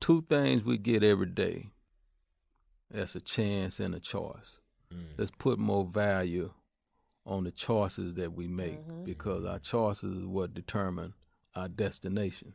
two things we get every day. That's a chance and a choice. Let's put more value on the choices that we make, because our choices is what determine our destination.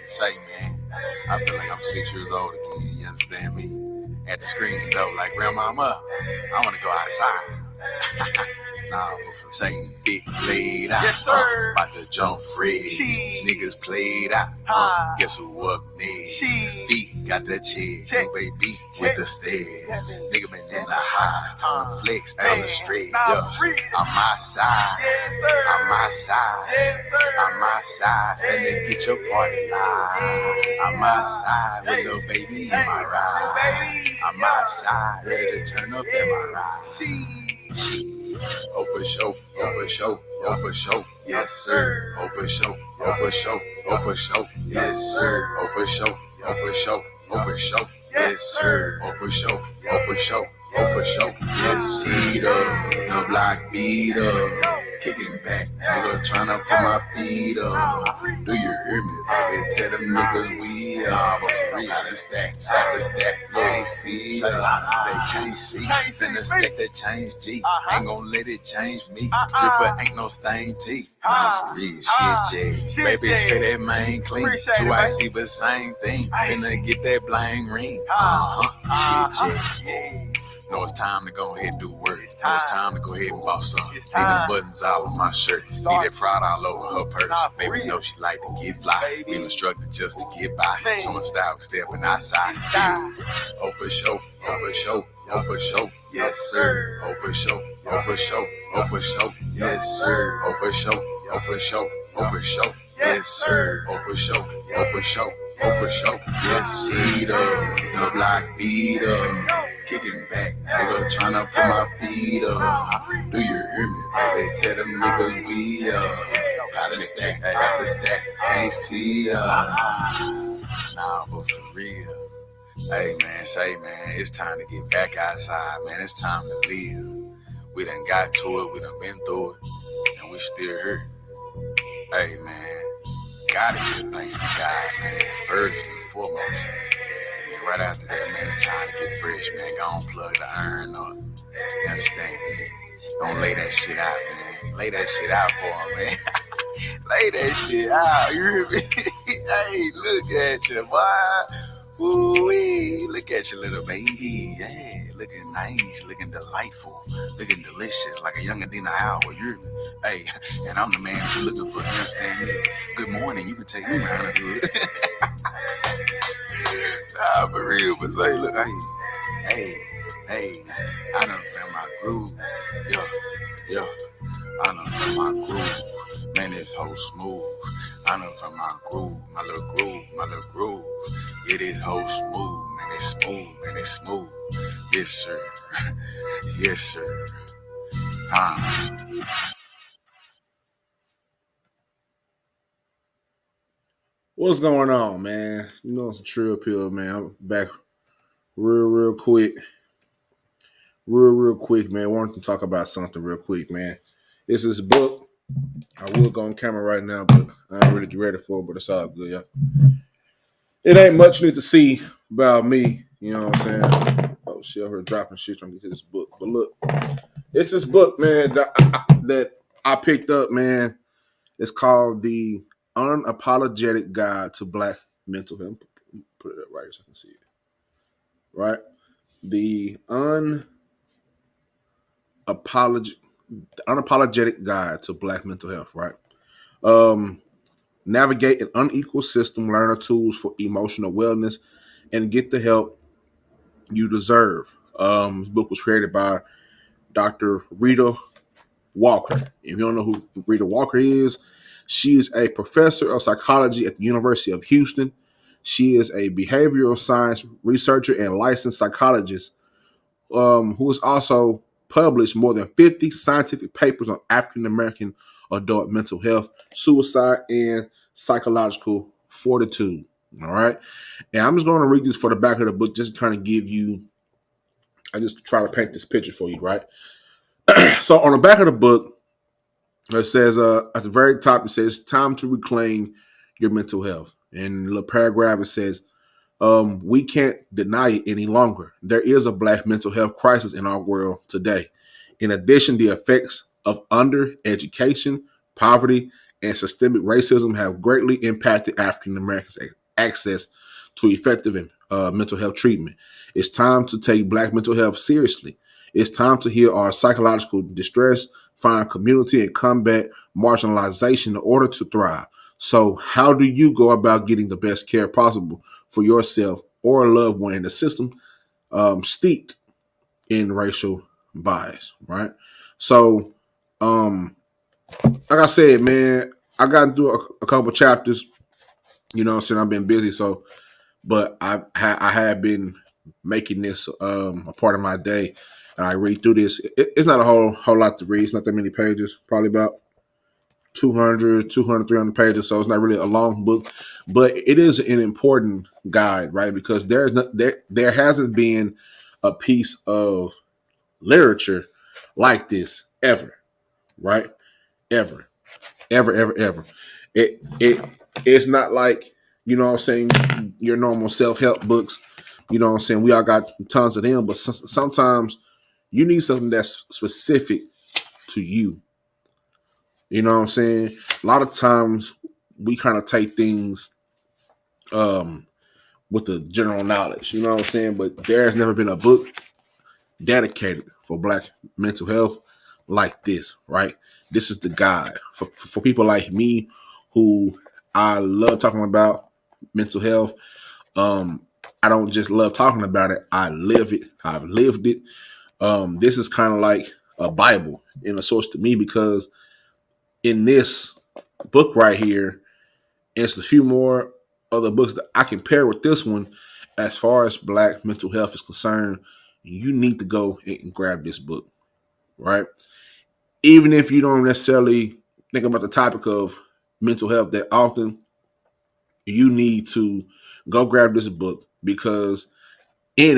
Say, man, I feel like I'm 6 years old again, you understand me? At the screen, though, like, grandmama, I want to go outside. Nah, but for saying fit laid out, yes, about to jump free. Niggas played out, guess who up next? Feet got the checks, no baby with the stairs. Nigga been in the highs, time to flex, time to stretch. Yeah, I'm outside, I'm outside, I'm outside, finna get your party live. I'm outside with little baby in my ride. I'm outside, ready to turn up in my ride. Oh for show, oh for show, oh for show, yes sir. Oh for show, oh for show, oh for show, yes sir. Oh for show, oh for show, oh for show, yes sir. Oh for show, oh for show, oh for show, yes sir. No block beater, kicking back, nigga tryna put my feet up. Do you hear me, baby? Tell them niggas we are. But for real, the stack, they see, they can't see. Finna stack that change G, ain't gon' let it change me. Jipper ain't no stain T. For real, shit, J. Baby, say that man clean. 2IC, but same thing. Finna get that bling ring. Shit, J. Know it's time to go ahead and do work. Know it's time to go ahead and boss up. Leave the buttons all on my shirt. Leave that pride all over her purse. Baby know she like to get fly. We been struggling just to get by. So much style stepping outside. Yeah. Oh for show, oh for show, oh for show, yes sir. Oh for show, oh for show, oh for show, yes sir. Oh for show, oh for show, oh for show, yes sir. Oh for show, oh for show, oh for show, yes sir. No block beater. Kicking back, nigga tryna put my feet up. Do you hear me, baby? Tell them niggas we up. Gotta stack, I have to stack, can't see us. Nah, but for real. Hey man, say man, it's time to get back outside, man. It's time to live. We done got to it, we done been through it, and we still here. Hey man, gotta give thanks to God, man, first and foremost. And right after that, man, it's time to get fresh, man. Go on, plug the iron up. You understand me? Don't lay that shit out, man. Lay that shit out for him, man. Lay that shit out, you hear me? Hey, look at you, boy. Ooh-wee. Look at your little baby. Yeah, looking nice, looking delightful, looking delicious, like a young Adina Howard. You hear me? Hey, and I'm the man that you're looking for. You understand me? Good morning. You can take me around the hood. Nah, for real, but say, look, hey, I done found my groove. Yeah, I done found my groove. Man, this whole smooth. I done found my groove, my little groove. It is whole smooth, man, it's smooth. Yes, sir. Yes, sir. What's going on, man? You know it's a Trill Pill, man. I'm back real quick. Real quick, man. I wanted to talk about something real quick, man. This is a book. I will go on camera right now, but I ain't really get ready for it, but it's all good, y'all. It ain't much need to see about me, you know what I'm saying? Oh, shit, I heard dropping shit trying to get to this book. But look, it's this book, man, that I picked up, man. It's called The Unapologetic Guide to Black Mental Health. Put it up right so I can see it. Right? The The Unapologetic Guide to Black Mental Health, right? Navigate an unequal system, learn the tools for emotional wellness, and get the help you deserve. This book was created by Dr. Rheeda Walker. If you don't know who Rheeda Walker is, she is a professor of psychology at the University of Houston. She is a behavioral science researcher and licensed psychologist who has also published more than 50 scientific papers on African American adult mental health, suicide, and psychological fortitude. All right. And I'm just going to read this for the back of the book, just to kind of give you, I just try to paint this picture for you, right? So on the back of the book, it says at the very top, it says, time to reclaim your mental health. And the paragraph, it says, we can't deny it any longer. There is a Black mental health crisis in our world today. In addition, the effects of undereducation, poverty, and systemic racism have greatly impacted African Americans' access to effective mental health treatment. It's time to take Black mental health seriously. It's time to heal our psychological distress, find community, and combat marginalization in order to thrive. So how do you go about getting the best care possible for yourself or a loved one in the system steeped in racial bias, right? So, like I said, man, I got through a couple chapters, you know what I'm saying? I've been busy, so, but I have been making this a part of my day. And I read through this. It's not a whole lot to read. It's not that many pages, probably about 200, 300 pages. So it's not really a long book, but it is an important guide, right? Because there hasn't been a piece of literature like this ever, right? Ever. It's not like, you know what I'm saying, your normal self-help books. You know what I'm saying? We all got tons of them, but sometimes you need something that's specific to you. You know what I'm saying? A lot of times we kind of take things with the general knowledge, you know what I'm saying? But there has never been a book dedicated for Black mental health like this, right? This is the guide for people like me who I love talking about mental health. I don't just love talking about it. I live it. I've lived it. This is kind of like a Bible in a source to me, because in this book right here, it's a few more other books that I can pair with this one. As far as Black mental health is concerned, you need to go and grab this book, right? Even if you don't necessarily think about the topic of mental health that often, you need to go grab this book, because in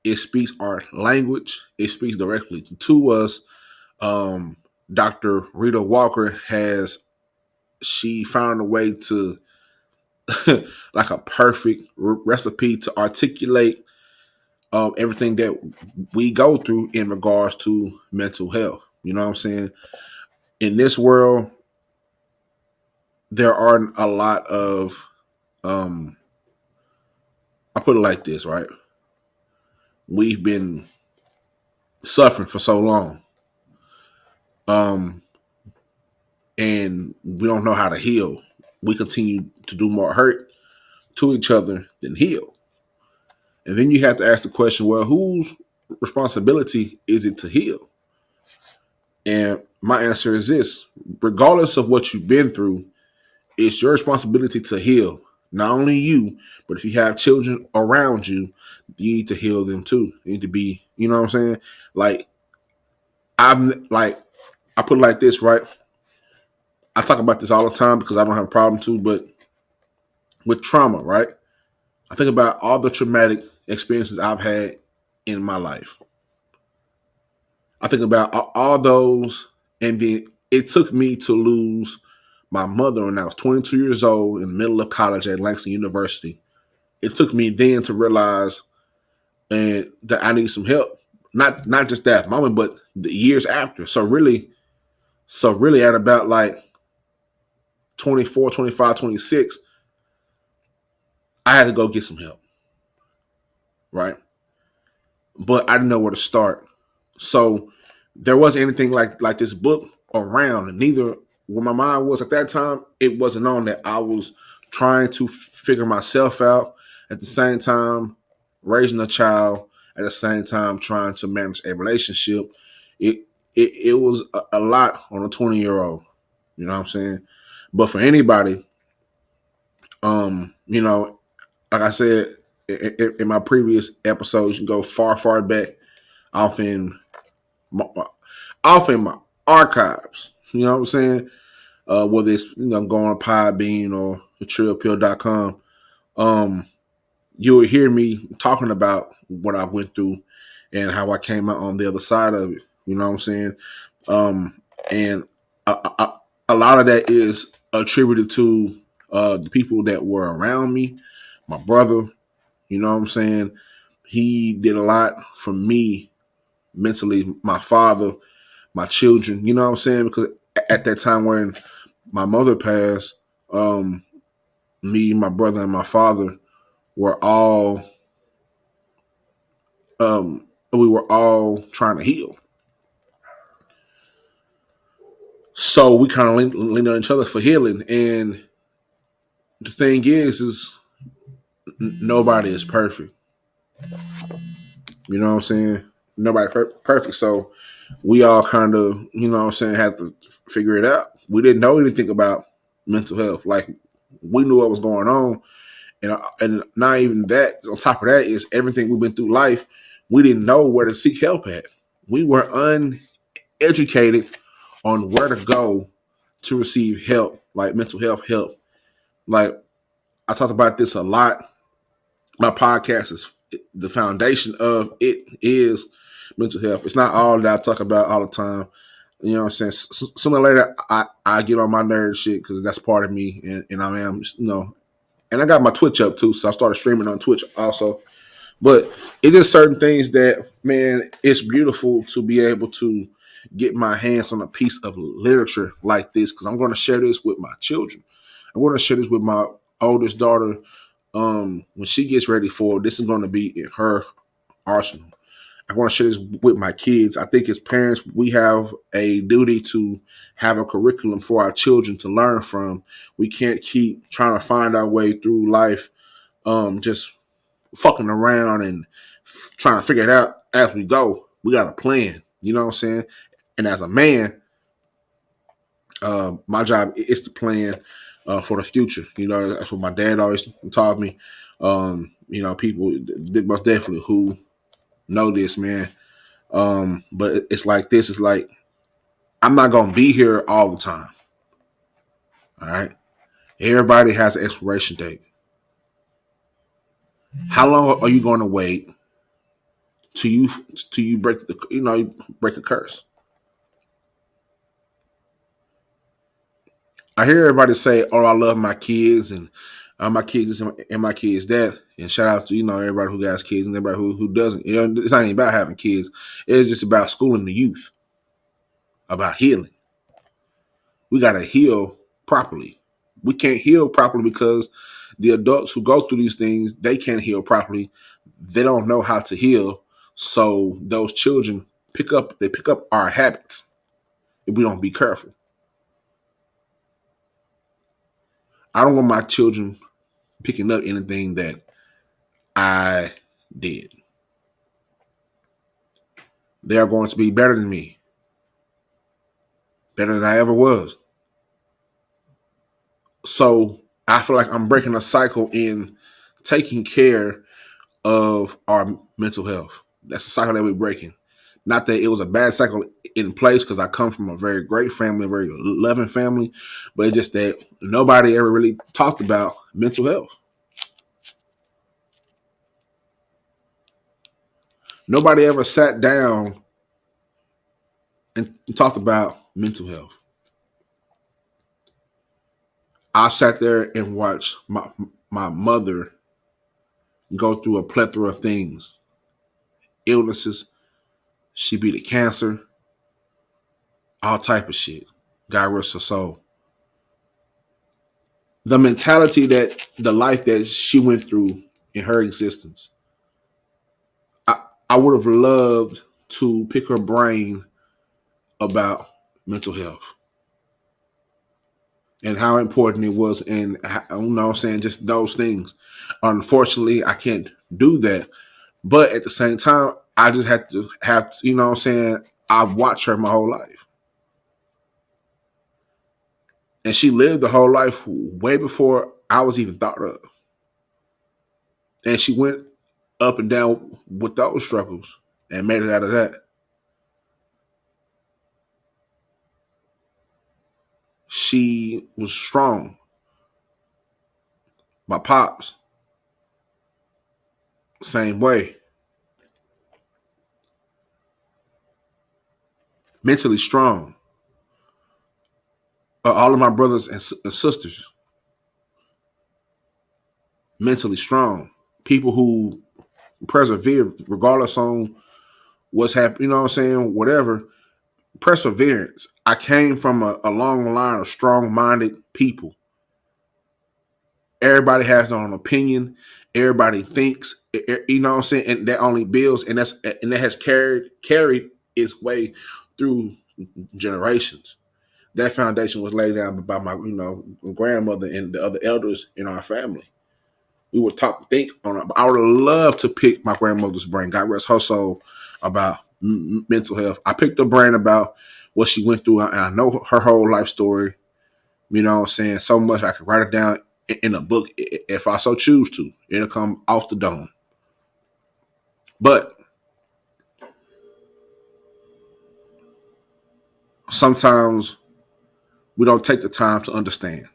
it speaks our language. It speaks directly to us. Dr. Rheeda Walker she found a way to like a perfect recipe to articulate everything that we go through in regards to mental health. You know what I'm saying? In this world, there aren't a lot of, I put it like this, right? We've been suffering for so long. And we don't know how to heal. We continue to do more hurt to each other than heal. And then you have to ask the question, well, whose responsibility is it to heal? And my answer is this: regardless of what you've been through, it's your responsibility to heal. Not only you, but if you have children around you, you need to heal them too. You need to be, you know what I'm saying? Like, I put it like this, right? I talk about this all the time because I don't have a problem too, but with trauma, right? I think about all the traumatic experiences I've had in my life. I think about all those, and then it took me to lose my mother when I was 22 years old in the middle of college at Langston University. It took me then to realize that I need some help. Not just that moment, but the years after. So really at about like 24, 25, 26, I had to go get some help. Right? But I didn't know where to start. So there wasn't anything like this book around, and neither where my mind was at that time, it wasn't on that. I was trying to figure myself out at the same time, raising a child at the same time, trying to manage a relationship. It was a lot on a 20-year-old. You know what I'm saying? But for anybody, you know, like I said in my previous episodes, you can go far back, off in my archives. You know what I'm saying? Whether it's going on Podbean or TheTRILLPILL.com, you will hear me talking about what I went through and how I came out on the other side of it. You know what I'm saying? And a lot of that is attributed to the people that were around me. My brother, you know what I'm saying? He did a lot for me mentally. My father, my children, you know what I'm saying? Because at that time when my mother passed, me, my brother, and my father were all we were all trying to heal. So we kind of leaned on each other for healing. And the thing is nobody is perfect. You know what I'm saying? Nobody perfect. So we all kind of, you know what I'm saying, had to figure it out. We didn't know anything about mental health. Like, we knew what was going on. And not even that, on top of that is everything we've been through life, we didn't know where to seek help at. We were uneducated on where to go to receive help, like mental health help. Like, I talked about this a lot. My podcast is, the foundation of it is mental health. It's not all that I talk about all the time. You know what I'm saying? Sooner or later, I get on my nerd shit because that's part of me. And I am, and I got my Twitch up too. So I started streaming on Twitch also. But it's just certain things that, man, it's beautiful to be able to get my hands on a piece of literature like this, because I'm going to share this with my children. I'm going to share this with my oldest daughter. When she gets ready for it, this is going to be in her arsenal. I want to share this with my kids. I think as parents, we have a duty to have a curriculum for our children to learn from. We can't keep trying to find our way through life, just fucking around and trying to figure it out as we go. We got a plan. You know what I'm saying? And as a man, my job is to plan for the future. You know, that's what my dad always taught me. People most definitely who know this, man. But it's like this. It's like, I'm not going to be here all the time. All right. Everybody has an expiration date. How long are you going to wait till you break a curse? I hear everybody say, "Oh, I love my kids and my kids and my kids that." And shout out to everybody who has kids and everybody who doesn't. It's not even about having kids. It's just about schooling the youth, about healing. We got to heal properly. We can't heal properly because the adults who go through these things, they can't heal properly. They don't know how to heal. So those children pick up our habits if we don't be careful. I don't want my children picking up anything that I did. They are going to be better than me. Better than I ever was. So I feel like I'm breaking a cycle in taking care of our mental health. That's a cycle that we're breaking. Not that it was a bad cycle in place, because I come from a very great family, a very loving family, but it's just that nobody ever really talked about mental health. Nobody ever sat down and talked about mental health. I sat there and watched my mother go through a plethora of things, illnesses. She beat a cancer, all type of shit. God rest her soul. The mentality the life that she went through in her existence, I would have loved to pick her brain about mental health and how important it was, and you know what I'm saying, just those things. Unfortunately, I can't do that, but at the same time, I just have to you know what I'm saying, I've watched her my whole life. And she lived the whole life way before I was even thought of. And she went up and down with those struggles and made it out of that. She was strong. My pops, same way. Mentally strong. All of my brothers and sisters, mentally strong. People who persevere regardless on what's happening, you know what I'm saying, whatever. Perseverance. I came from a long line of strong-minded people. Everybody has their own opinion. Everybody thinks, you know what I'm saying, and that only builds, and that has carried its way through generations. That foundation was laid down by my, grandmother and the other elders in our family. We would think on it. I would love to pick my grandmother's brain, God rest her soul, about mental health. I picked her brain about what she went through, and I know her whole life story. You know what I'm saying? So much I could write it down in a book if I so choose to. It'll come off the dome. But sometimes we don't take the time to understand.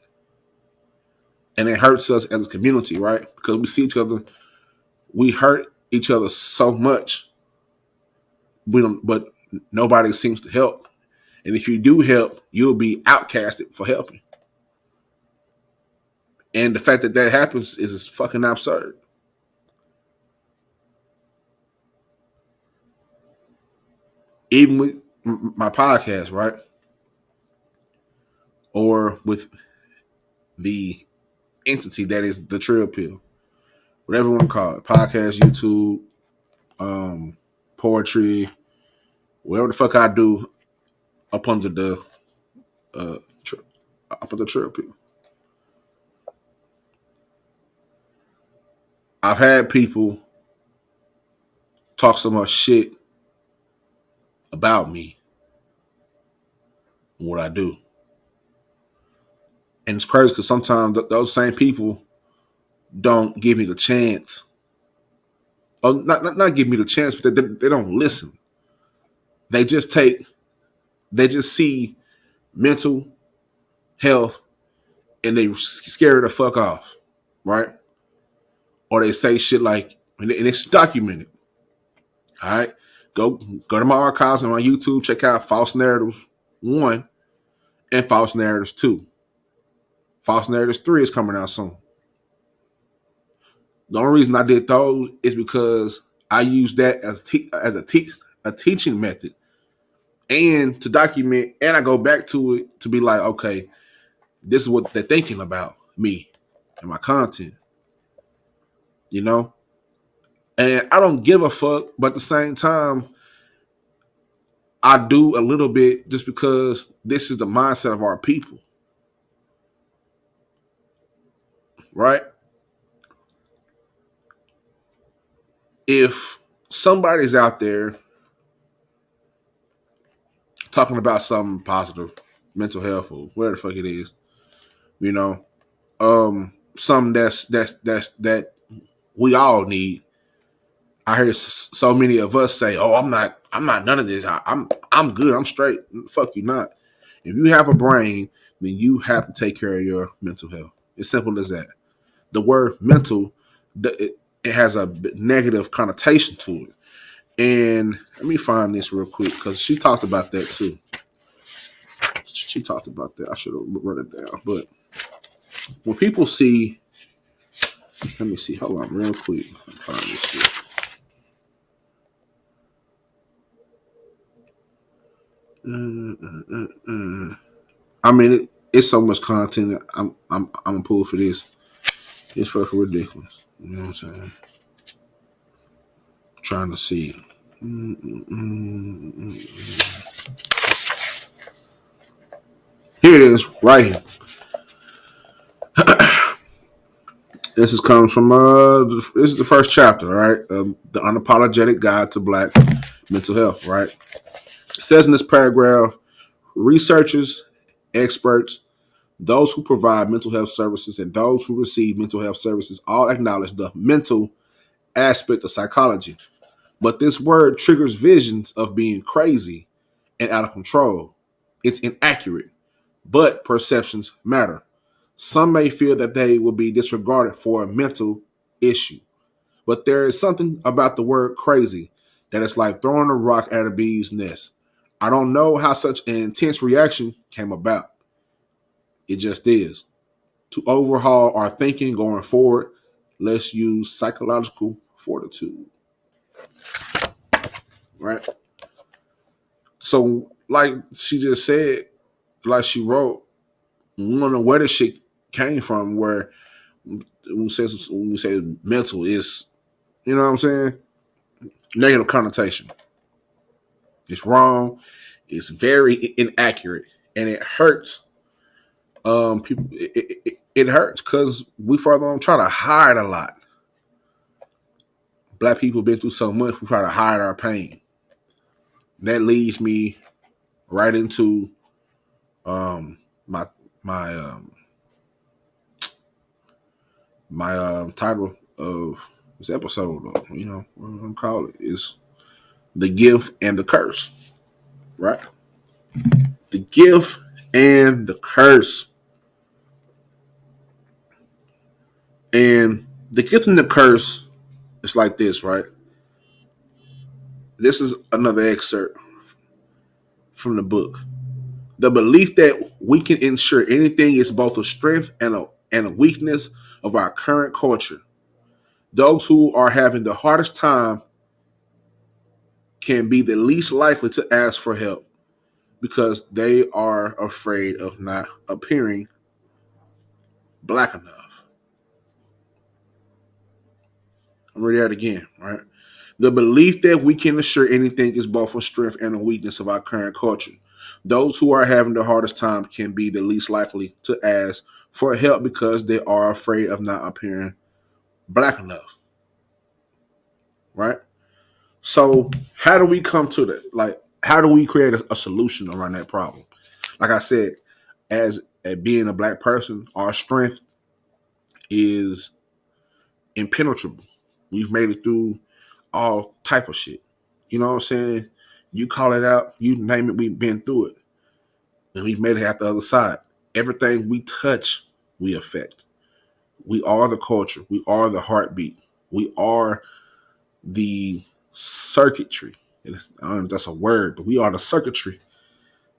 And it hurts us as a community, right? Because we see each other, we hurt each other so much, but nobody seems to help. And if you do help, you'll be outcasted for helping. And the fact that that happens is fucking absurd. Even with my podcast, right? Or with the entity that is the Trill Pill, whatever you want to call it, podcast, YouTube, poetry, whatever the fuck I do up under the Trill Pill. I've had people talk so much shit about me and what I do. And it's crazy because sometimes those same people don't give me the chance. Or not give me the chance, but they don't listen. They just see mental health and they scare the fuck off, right? Or they say shit like, and it's documented. All right, go to my archives on my YouTube, check out False Narratives 1 and False Narratives 2. False Narratives 3 is coming out soon. The only reason I did those is because I use that as a teaching method and to document, and I go back to it to be like, okay, this is what they're thinking about me and my content, you know? And I don't give a fuck, but at the same time, I do a little bit just because this is the mindset of our people, right? If somebody's out there talking about something positive, mental health or whatever the fuck it is, you know, something that we all need. I hear so many of us say, "Oh, I'm not none of this. I'm good. I'm straight." Fuck you, not. If you have a brain, then you have to take care of your mental health. It's simple as that. The word mental, it has a negative connotation to it. And let me find this real quick because she talked about that too. She talked about that. I should have wrote it down. But when people see, let me see. Hold on, real quick. Let me find this shit. I mean, it's so much content. I'm gonna pull for this. It's fucking ridiculous. You know what I'm saying? Trying to see. Here it is, right here. This is comes from this is the first chapter, right? The Unapologetic Guide to Black Mental Health, right? It says in this paragraph, researchers, experts, those who provide mental health services, and those who receive mental health services all acknowledge the mental aspect of psychology. But this word triggers visions of being crazy and out of control. It's inaccurate, but perceptions matter. Some may feel that they will be disregarded for a mental issue. But there is something about the word crazy that is like throwing a rock at a bee's nest. I don't know how such an intense reaction came about. It just is. To overhaul our thinking going forward, let's use psychological fortitude. Right? So, like she just said, like she wrote, we don't know where this shit came from, where when we say mental is, you know what I'm saying? Negative connotation. It's wrong. It's very inaccurate, and it hurts. People, it hurts because we further on try to hide a lot. Black people been through so much, we try to hide our pain. That leads me right into my my title of this episode. You know what I'm gonna call it is the gift and the curse. Right? The gift and the curse. And the gift and the curse is like this, right? This is another excerpt from the book. The belief that we can ensure anything is both a strength and a weakness of our current culture. Those who are having the hardest time can be the least likely to ask for help because they are afraid of not appearing black enough. I'm ready that again, right? The belief that we can assure anything is both a strength and a weakness of our current culture. Those who are having the hardest time can be the least likely to ask for help because they are afraid of not appearing black enough. Right? So how do we come to that? Like, how do we create a solution around that problem? Like I said, as being a black person, our strength is impenetrable. We've made it through all type of shit. You know what I'm saying? You call it out, you name it, we've been through it. And we've made it out the other side. Everything we touch, we affect. We are the culture. We are the heartbeat. We are the circuitry. I don't know if that's a word, but we are the circuitry.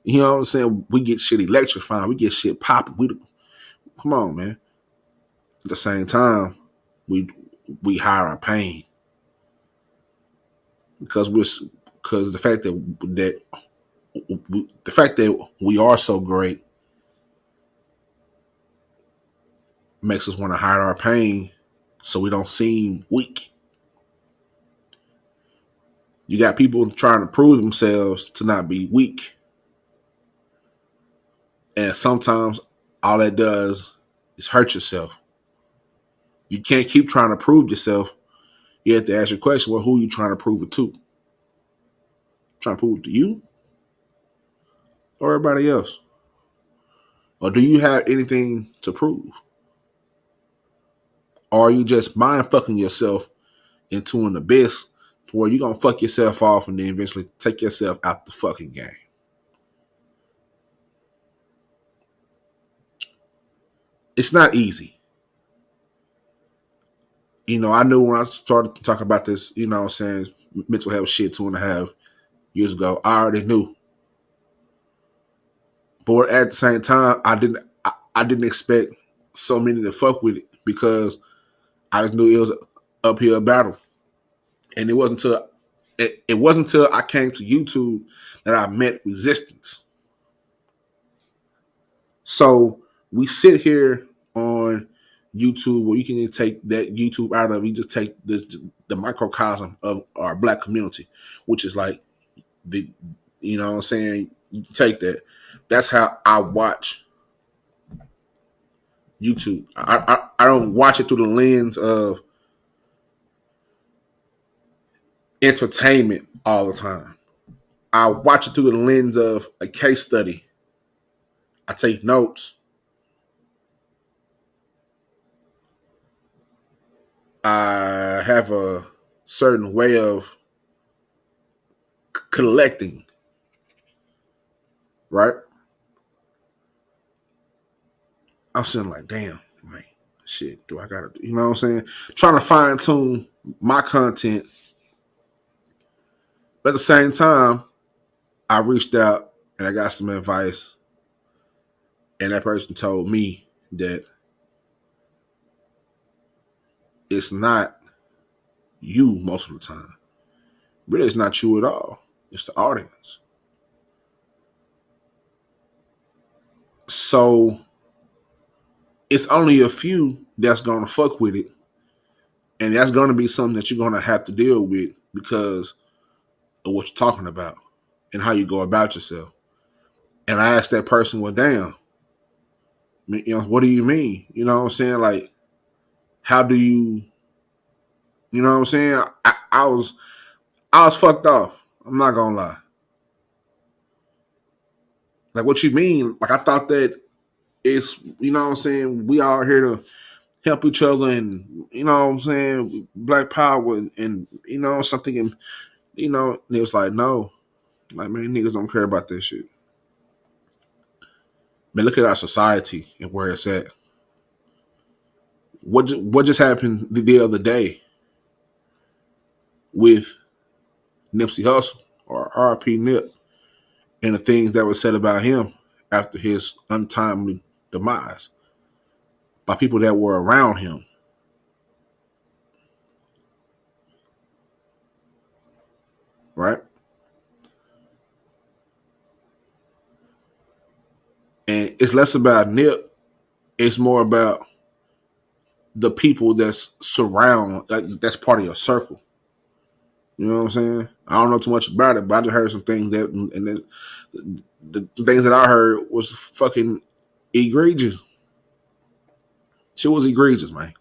You know what I'm saying? We get shit electrifying. We get shit popping. Come on, man. At the same time, we hide our pain because the fact that we are so great makes us want to hide our pain so we don't seem weak. You got people trying to prove themselves to not be weak. And sometimes all that does is hurt yourself. You can't keep trying to prove yourself. You have to ask your question, well, who are you trying to prove it to? Trying to prove it to you? Or everybody else? Or do you have anything to prove? Or are you just mind fucking yourself into an abyss to where you're going to fuck yourself off and then eventually take yourself out the fucking game? It's not easy. You know, I knew when I started to talk about this, you know what I'm saying, mental health shit 2.5 years ago, I already knew. But at the same time, I didn't expect so many to fuck with it because I just knew it was an uphill battle. And it wasn't until I came to YouTube that I met resistance. So we sit here on YouTube where you can take that YouTube out of, you just take the microcosm of our black community, which is like you know what I'm saying, you take that. That's how I watch YouTube. I don't watch it through the lens of entertainment all the time. I watch it through the lens of a case study. I take notes. I have a certain way of collecting, right? I'm sitting like, damn, like, shit, do I gotta, you know what I'm saying? Trying to fine tune my content. But at the same time, I reached out and I got some advice. And that person told me that it's not you most of the time. Really, it's not you at all. It's the audience. So it's only a few that's going to fuck with it. And that's going to be something that you're going to have to deal with because of what you're talking about and how you go about yourself. And I asked that person, well, damn, you know, what do you mean? You know what I'm saying? Like, how do you, you know what I'm saying? I was fucked off. I'm not going to lie. Like, what you mean? Like, I thought that it's, you know what I'm saying? We all here to help each other and, you know what I'm saying? Black power and you know, something, and, you know, and it was like, no. Like, man, niggas don't care about this shit. Man, look at our society and where it's at. What just happened the other day with Nipsey Hussle or R.P. Nip and the things that were said about him after his untimely demise by people that were around him. Right? And it's less about Nip. It's more about the people that's surround, that's part of your circle. You know what I'm saying? I don't know too much about it, but I just heard some things that, and then the things that I heard was fucking egregious. Shit was egregious, man.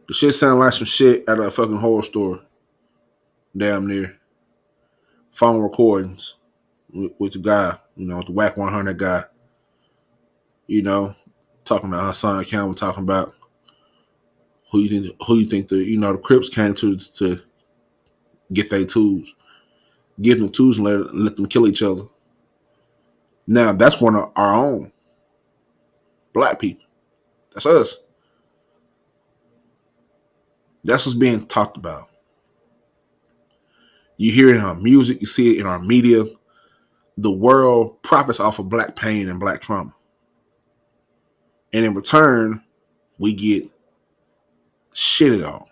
The shit sounded like some shit at a fucking horror store. Damn near. Phone recordings with the guy, you know, the Whack 100 guy. You know, talking about Hassan Campbell, talking about who you think the, you know, the Crips came to get their tools, give them tools and let them kill each other. Now that's one of our own black people. That's us. That's what's being talked about. You hear it in our music, you see it in our media. The world profits off of black pain and black trauma. And in return, we get shitted on.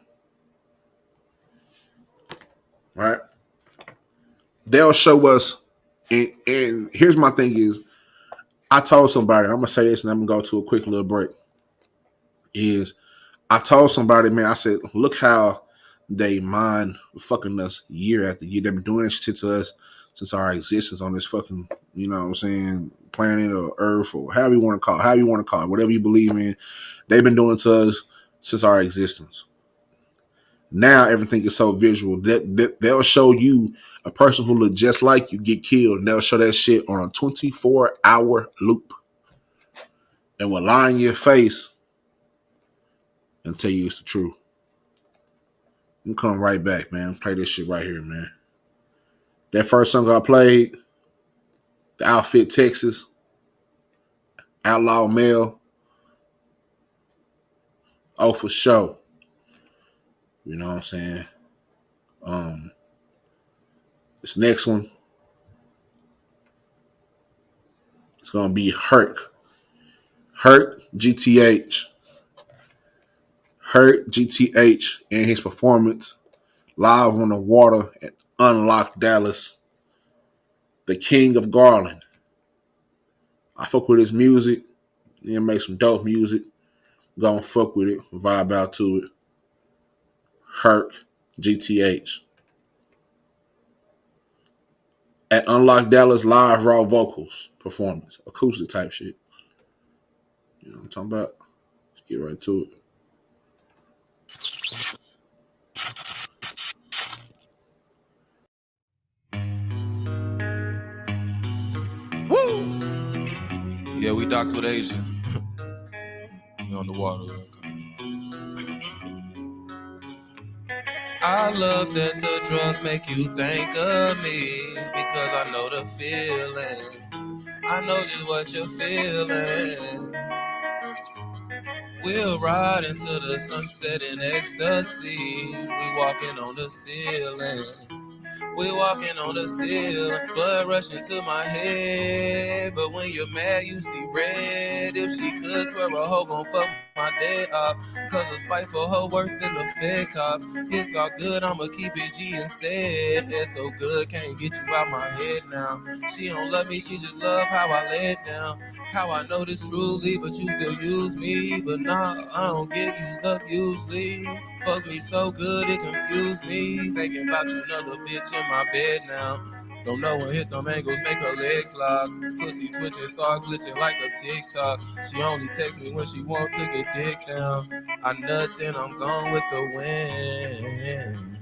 Right? They'll show us, and here's my thing is, I told somebody, I'm going to say this and I'm going to go to a quick little break, is I told somebody, man, I said, look how they mind fucking us year after year. They've been doing this shit to us since our existence on this fucking, you know what I'm saying, planet or earth or however you want to call it, whatever you believe in. They've been doing it to us since our existence. Now everything is so visual that they'll show you a person who look just like you get killed, and they'll show that shit on a 24-hour loop and will lie in your face and tell you it's the truth. I'm coming right back, man. Play this shit right here, man. That first song I played, the Outfit Texas, Outlaw Male. Oh, for sure. You know what I'm saying? This next one, it's gonna be Hurt. Hurt GTH. Hurt GTH and his performance live on the water at Unlocked Dallas. The King of Garland. I fuck with his music. He make some dope music. Gonna fuck with it. Vibe out to it. Hurt GTH. at Unlock Dallas live raw vocals performance, acoustic type shit. You know what I'm talking about? Let's get right to it. Woo! Yeah, we docked with Asia. We on the water. I love that the drugs make you think of me because I know the feeling. I know just what you're feeling. We'll ride into the sunset in ecstasy. We walking on the ceiling. We walking on the ceiling. Blood rushing to my head. But when you're mad, you see red. If she could swear a hoe gon' fuck my day up. Cause a spiteful hoe worse than the fed cops. It's all good, I'ma keep it G instead. It's so good, can't get you out my head now. She don't love me, she just love how I lay it down. How I know this truly, but you still use me. But nah, I don't get used up usually. Fuck me so good, it confused me. Thinking about you, another bitch in my bed now. Don't know when hit them angles, make her legs lock. Pussy twitching, start glitching like a TikTok. She only texts me when she want to get dick down. I nut, then I'm gone with the wind.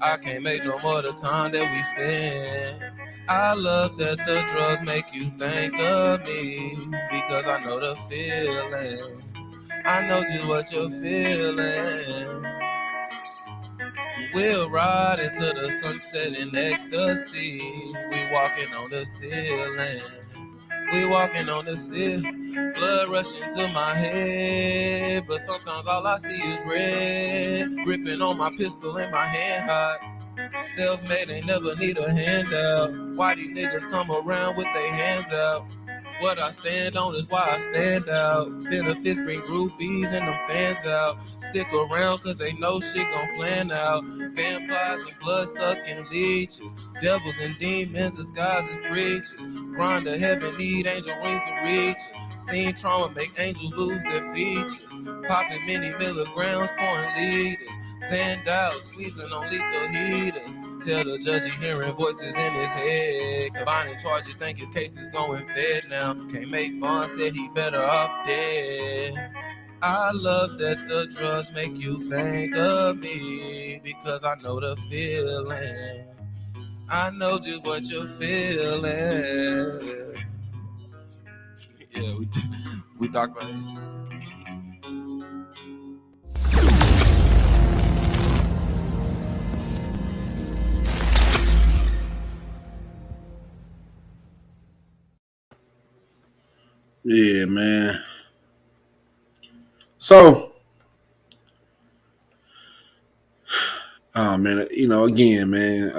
I can't make no more the time that we spend. I love that the drugs make you think of me because I know the feeling. I know just what you're feeling. We'll ride into the sunset in ecstasy. We walking on the ceiling. We walking on the ceiling. Blood rushing to my head, but sometimes all I see is red. Gripping on my pistol in my hand hot. Self-made, ain't never need a handout. Why these niggas come around with their hands out? What I stand on is why I stand out. Benefits bring groupies and them fans out. Stick around cause they know shit gon' plan out. Vampires and blood-sucking leeches. Devils and demons disguised as preachers. Grind to heaven, need angel wings to reach it. Seen trauma make angels lose their features. Popping many milligrams, pouring liters. Sand out, squeezing on lethal heaters. Tell the judge he hearing voices in his head. Combining charges, think his case is going fed now. Can't make bond, said he better off dead. I love that the drugs make you think of me because I know the feeling. I know just what you're feeling. Yeah, we talked about it. Yeah, man. So, oh man, you know, again, man,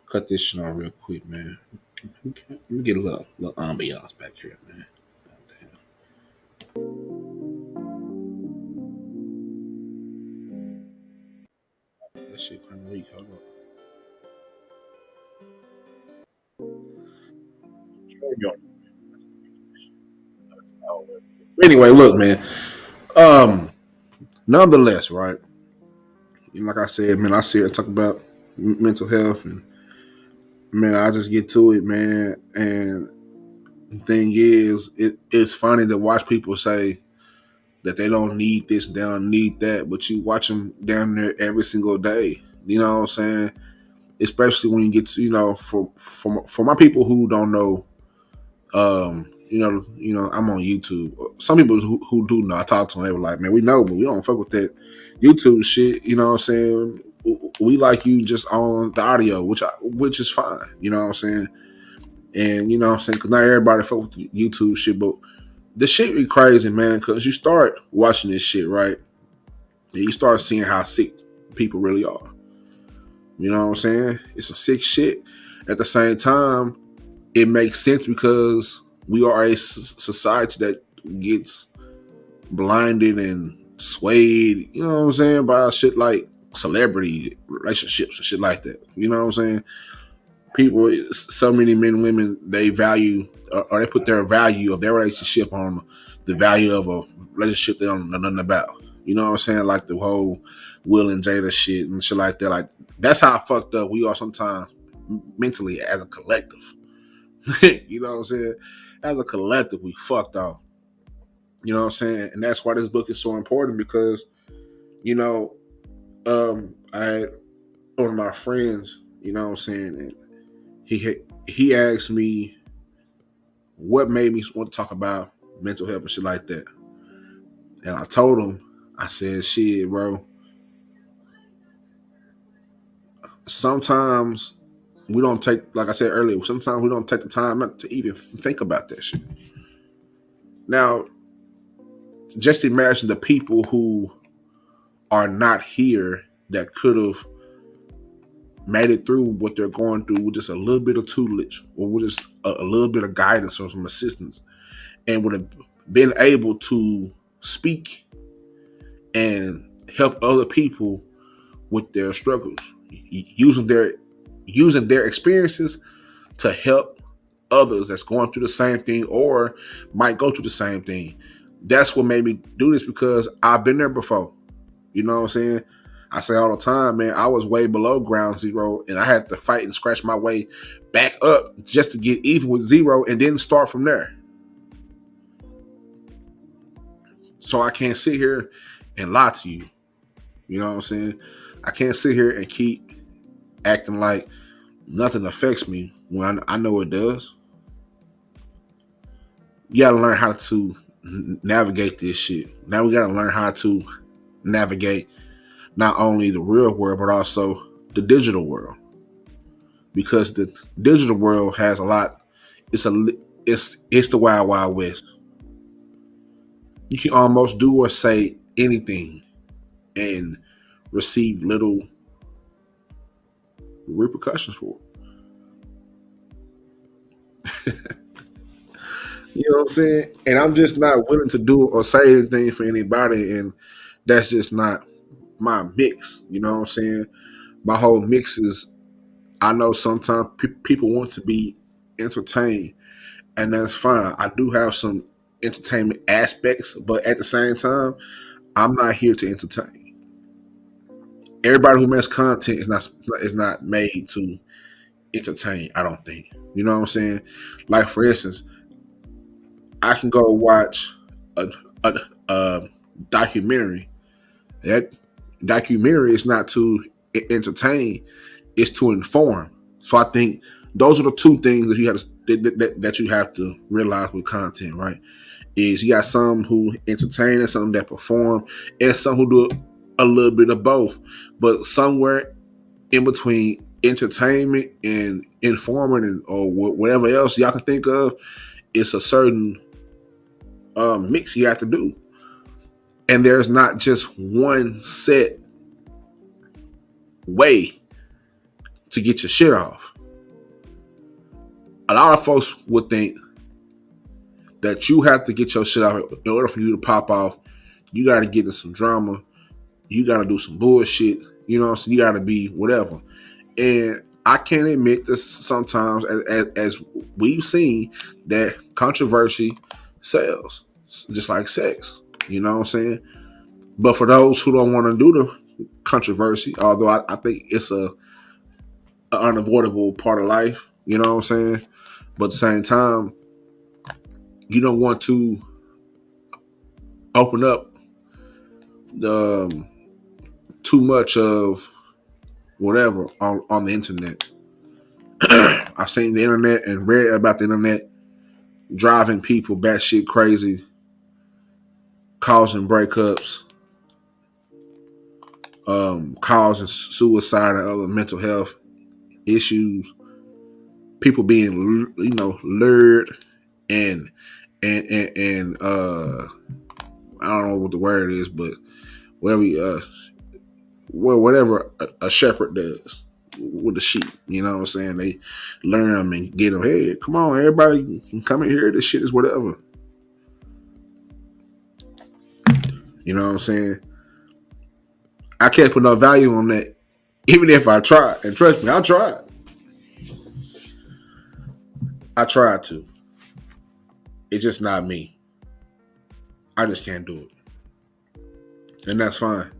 cut this shit on real quick, man. Let me get a little ambiance back here, man. That shit kind of weak. Hold on. Anyway, look, man. Um, Nonetheless, right? Like I said, man, I sit and talk about mental health, and man, I just get to it, man. And the thing is, it's funny to watch people say that they don't need this, they don't need that, but you watch them down there every single day. You know what I'm saying? Especially when you get to, you know, for my people who don't know, I'm on YouTube. Some people who do know, I talk to them, they were like, man, we know, but we don't fuck with that YouTube shit. You know what I'm saying? We like you just on the audio, which is fine. You know what I'm saying? And you know what I'm saying? Because not everybody fuck with the YouTube shit, but the shit be crazy, man, because you start watching this shit, right? And you start seeing how sick people really are. You know what I'm saying? It's a sick shit. At the same time, it makes sense because we are a society that gets blinded and swayed, you know what I'm saying, by shit like celebrity relationships and shit like that. You know what I'm saying? People, so many men and women, they value or they put their value of their relationship on the value of a relationship they don't know nothing about. You know what I'm saying? Like the whole Will and Jada shit and shit like that. Like That's how fucked up we are sometimes mentally as a collective. You know what I'm saying? As a collective, we fucked off. You know what I'm saying? And that's why this book is so important because, you know, I had one of my friends, you know what I'm saying, and he asked me what made me want to talk about mental health and shit like that. And I told him, I said, shit, bro, sometimes we don't take, like I said earlier, sometimes we don't take the time to even think about that shit. Now, just imagine the people who are not here that could have made it through what they're going through with just a little bit of tutelage or with just a little bit of guidance or some assistance, and would have been able to speak and help other people with their struggles, using their experiences to help others that's going through the same thing or might go through the same thing. That's what made me do this, because I've been there before. You know what I'm saying? I say all the time, man, I was way below ground zero and I had to fight and scratch my way back up just to get even with zero and then start from there. So I can't sit here and lie to you. You know what I'm saying? I can't sit here and keep acting like nothing affects me when I know it does. You gotta learn how to navigate this shit. Now we gotta learn how to navigate not only the real world, but also the digital world. Because the digital world has a lot. It's the wild, wild west. You can almost do or say anything and receive little repercussions for it. You know what I'm saying? And I'm just not willing to do or say anything for anybody, and that's just not my mix. You know what I'm saying? My whole mix is, I know sometimes people want to be entertained, and that's fine. I do have some entertainment aspects, but at the same time, I'm not here to entertain. Everybody who makes content is not made to entertain. I don't think. You know what I'm saying? Like, for instance, I can go watch a, a documentary. That documentary is not to entertain; it's to inform. So I think those are the two things that you have to realize with content, right? Is you got some who entertain and some that perform, and some who do a little bit of both. But somewhere in between entertainment and informing or whatever else y'all can think of, it's a certain mix you have to do. And there's not just one set way to get your shit off. A lot of folks would think that you have to get your shit off in order for you to pop off. You got to get in some drama. You got to do some bullshit. You know what I'm saying? You got to be whatever. And I can admit this sometimes, as we've seen, that controversy sells, just like sex. You know what I'm saying? But for those who don't want to do the controversy, although I think it's an unavoidable part of life, you know what I'm saying? But at the same time, you don't want to open up too much of whatever on the internet. I've seen the internet and read about the internet driving people batshit crazy, causing breakups, causing suicide and other mental health issues. People being, lured and I don't know what the word is, but whatever a shepherd does with the sheep, you know what I'm saying? They learn them and get them. Hey, come on, everybody can come in here. This shit is whatever. You know what I'm saying? I can't put no value on that, even if I tried. And trust me, I tried. I tried to. It's just not me. I just can't do it. And that's fine.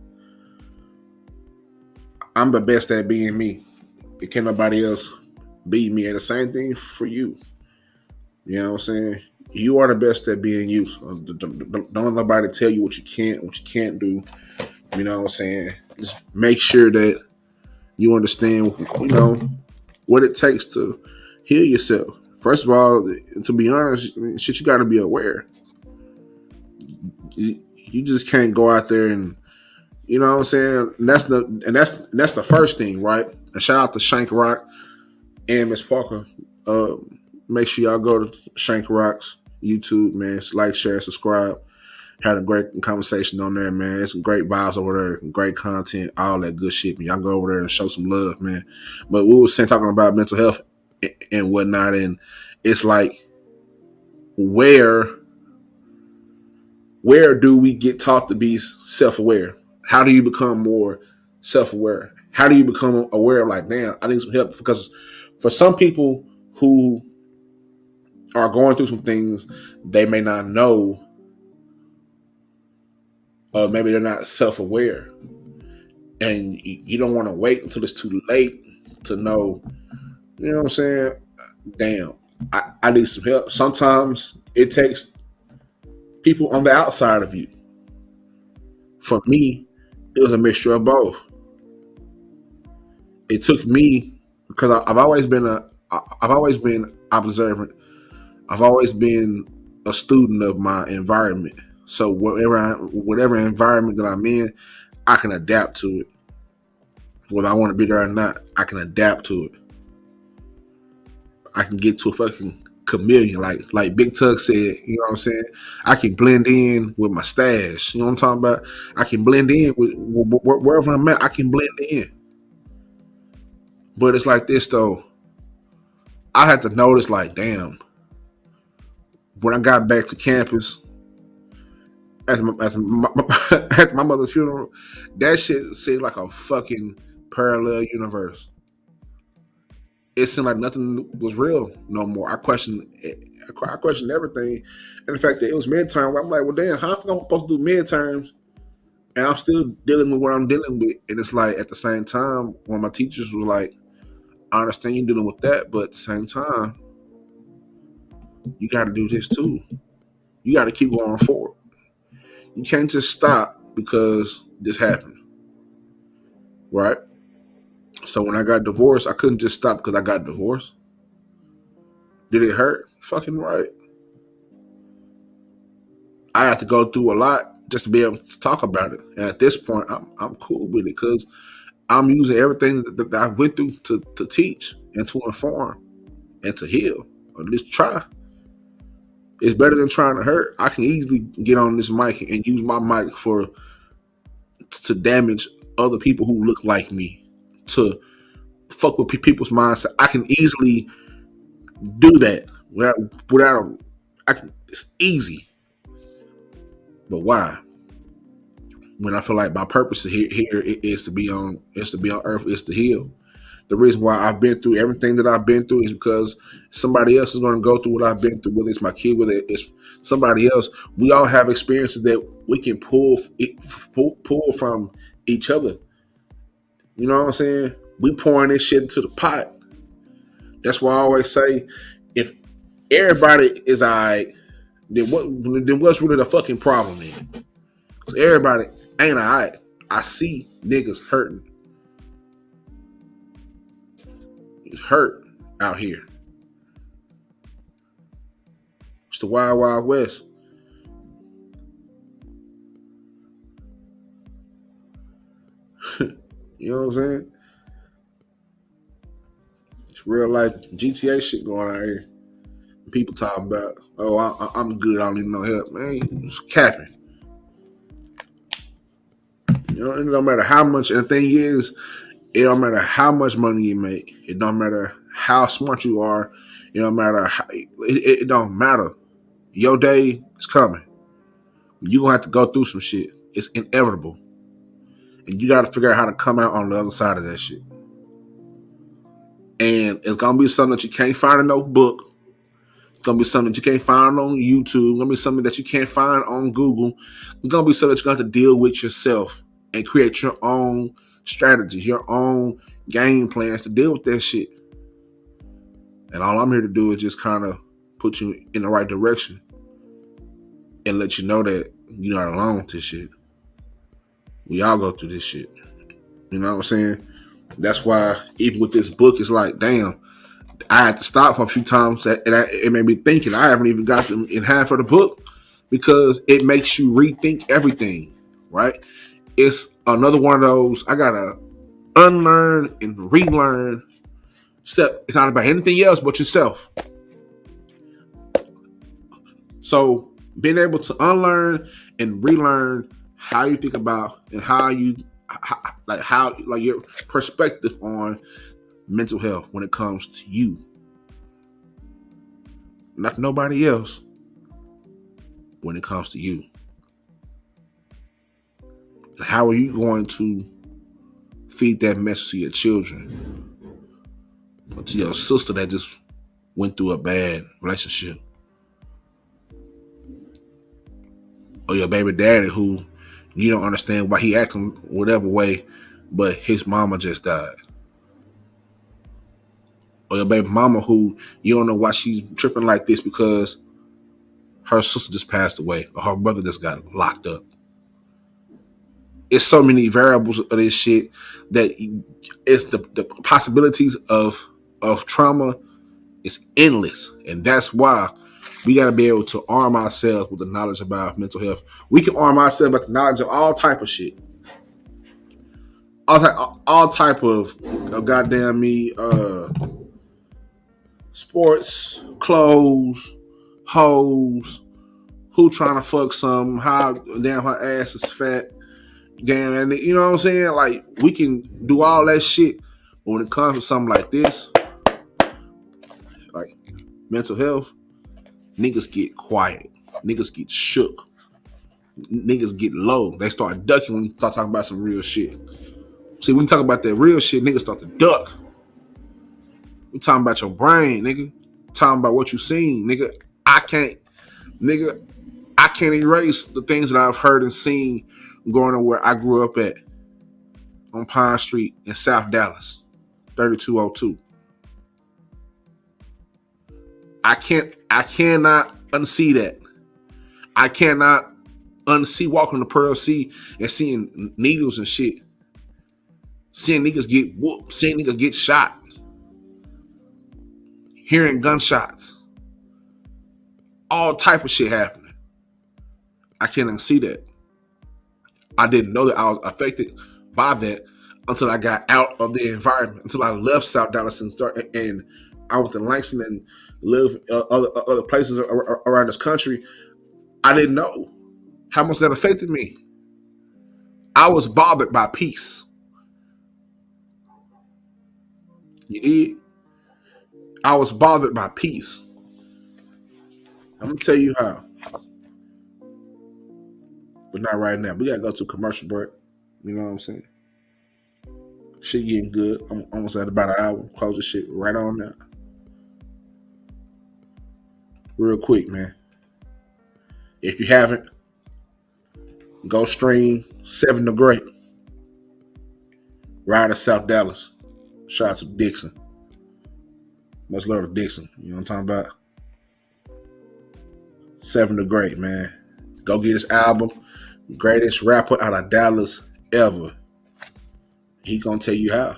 I'm the best at being me. It can't nobody else be me. And the same thing for you. You know what I'm saying? You are the best at being you. So don't let nobody tell you what you can't do. You know what I'm saying? Just make sure that you understand, what it takes to heal yourself. First of all, to be honest, shit, you got to be aware. You just can't go out there and, you know what I'm saying? And that's the first thing, right? And shout out to Shank Rock and Miss Parker. Make sure y'all go to Shank Rock's YouTube, man. Like, share, subscribe. Had a great conversation on there, man. It's some great vibes over there, great content, all that good shit. Man. Y'all go over there and show some love, man. But we were talking about mental health and whatnot, and it's like, where do we get taught to be self-aware? How do you become more self-aware? How do you become aware of, like, damn, I need some help? Because for some people who are going through some things, they may not know, or maybe they're not self-aware, and you don't want to wait until it's too late to know. You know what I'm saying? Damn, I need some help. Sometimes it takes people on the outside of you. For me, it was a mixture of both. It took me, because I've always been observant. I've always been a student of my environment. So whatever environment that I'm in, I can adapt to it. Whether I want to be there or not, I can adapt to it. I can get to a fucking chameleon, like Big Tug said. You know what I'm saying? I can blend in with my stash. You know what I'm talking about? I can blend in with wherever I'm at. I can blend in. But it's like this though. I had to notice, like, damn. When I got back to campus, at my mother's funeral, that shit seemed like a fucking parallel universe. It seemed like nothing was real no more. I questioned everything. And the fact that it was midterm, I'm like, well, damn, how am I supposed to do midterms? And I'm still dealing with what I'm dealing with. And it's like, at the same time, when my teachers were like, I understand you're dealing with that, but at the same time, you got to do this too. You got to keep going forward. You can't just stop because this happened. Right? So when I got divorced, I couldn't just stop because I got divorced. Did it hurt? Fucking right. I had to go through a lot just to be able to talk about it. And at this point, I'm cool with it because I'm using everything that I went through to teach and to inform and to heal, or at least try. It's better than trying to hurt. I can easily get on this mic and use my mic to damage other people who look like me, to fuck with people's mindset. I can easily do that without it's easy. But why? When I feel like my purpose here is to be on earth, is to heal. The reason why I've been through everything that I've been through is because somebody else is going to go through what I've been through, whether it's my kid, whether it's somebody else. We all have experiences that we can pull from each other. You know what I'm saying? We pouring this shit into the pot. That's why I always say, if everybody is alright, then what's really the fucking problem then? Because everybody ain't alright. I see niggas hurting. It's hurt out here. It's the wild, wild west. You know what I'm saying? It's real life GTA shit going on here. People talking about, oh, I'm good, I don't need no help. Man, it's capping. You know, it don't matter how much, and the thing is, it don't matter how much money you make. It don't matter how smart you are. It don't matter how, it don't matter. Your day is coming. You're going to have to go through some shit. It's inevitable. And you got to figure out how to come out on the other side of that shit. And it's going to be something that you can't find in no book. It's going to be something that you can't find on YouTube. It's going to be something that you can't find on Google. It's going to be something that you're going to have to deal with yourself and create your own strategies, your own game plans to deal with that shit. And all I'm here to do is just kind of put you in the right direction and let you know that you're not alone with this shit. We all go through this shit. You know what I'm saying? That's why even with this book, it's like, damn, I had to stop a few times, and it made me thinking. I haven't even got them in half of the book because it makes you rethink everything, right? It's another one of those, I gotta unlearn and relearn step. It's not about anything else but yourself. So being able to unlearn and relearn how you think about and how your perspective on mental health when it comes to you, not nobody else, when it comes to you. And how are you going to feed that message to your children or to your sister that just went through a bad relationship, or your baby daddy who you don't understand why he acting whatever way, but his mama just died, or your baby mama who you don't know why she's tripping like this because her sister just passed away or her brother just got locked up. It's so many variables of this shit that it's the possibilities of trauma is endless. And that's why we got to be able to arm ourselves with the knowledge about mental health. We can arm ourselves with the knowledge of all type of shit. All type of goddamn sports, clothes, hoes, who trying to fuck some, how damn her ass is fat. Damn, and you know what I'm saying? Like, we can do all that shit, but when it comes to something like this, like mental health, niggas get quiet, niggas get shook, niggas get low. They start ducking when you start talking about some real shit. See, when you talk about that real shit, niggas start to duck. We talking about your brain, nigga. Talking about what you seen, nigga. I can't erase the things that I've heard and seen growing up where I grew up at on Pine Street in South Dallas, 3202. I cannot unsee that. I cannot unsee walking the Pearl Sea and seeing needles and shit. Seeing niggas get whooped, seeing niggas get shot. Hearing gunshots. All type of shit happening. I can't unsee that. I didn't know that I was affected by that until I got out of the environment, until I left South Dallas and I went to Langston and lived other places around this country. I didn't know how much that affected me. I was bothered by peace. You did? I was bothered by peace. I'm going to tell you how. But not right now. We got to go to a commercial break. You know what I'm saying? Shit getting good. I'm almost at about an hour. Close the shit right on now. Real quick, man. If you haven't, go stream 7 the Great. Ride to South Dallas. Shout out to Dixon. Much love to Dixon. You know what I'm talking about? 7 the Great, man. Go get his album. Greatest rapper out of Dallas ever. He gonna tell you how.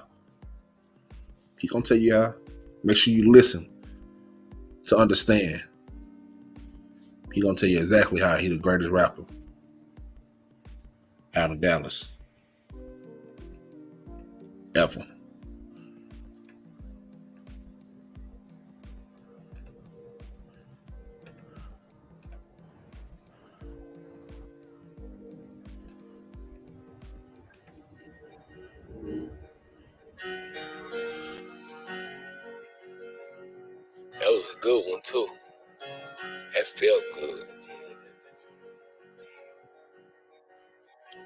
He gonna tell you how. Make sure you listen to understand. He gonna tell you exactly how he the greatest rapper out of Dallas ever. That was a good one too. That felt good.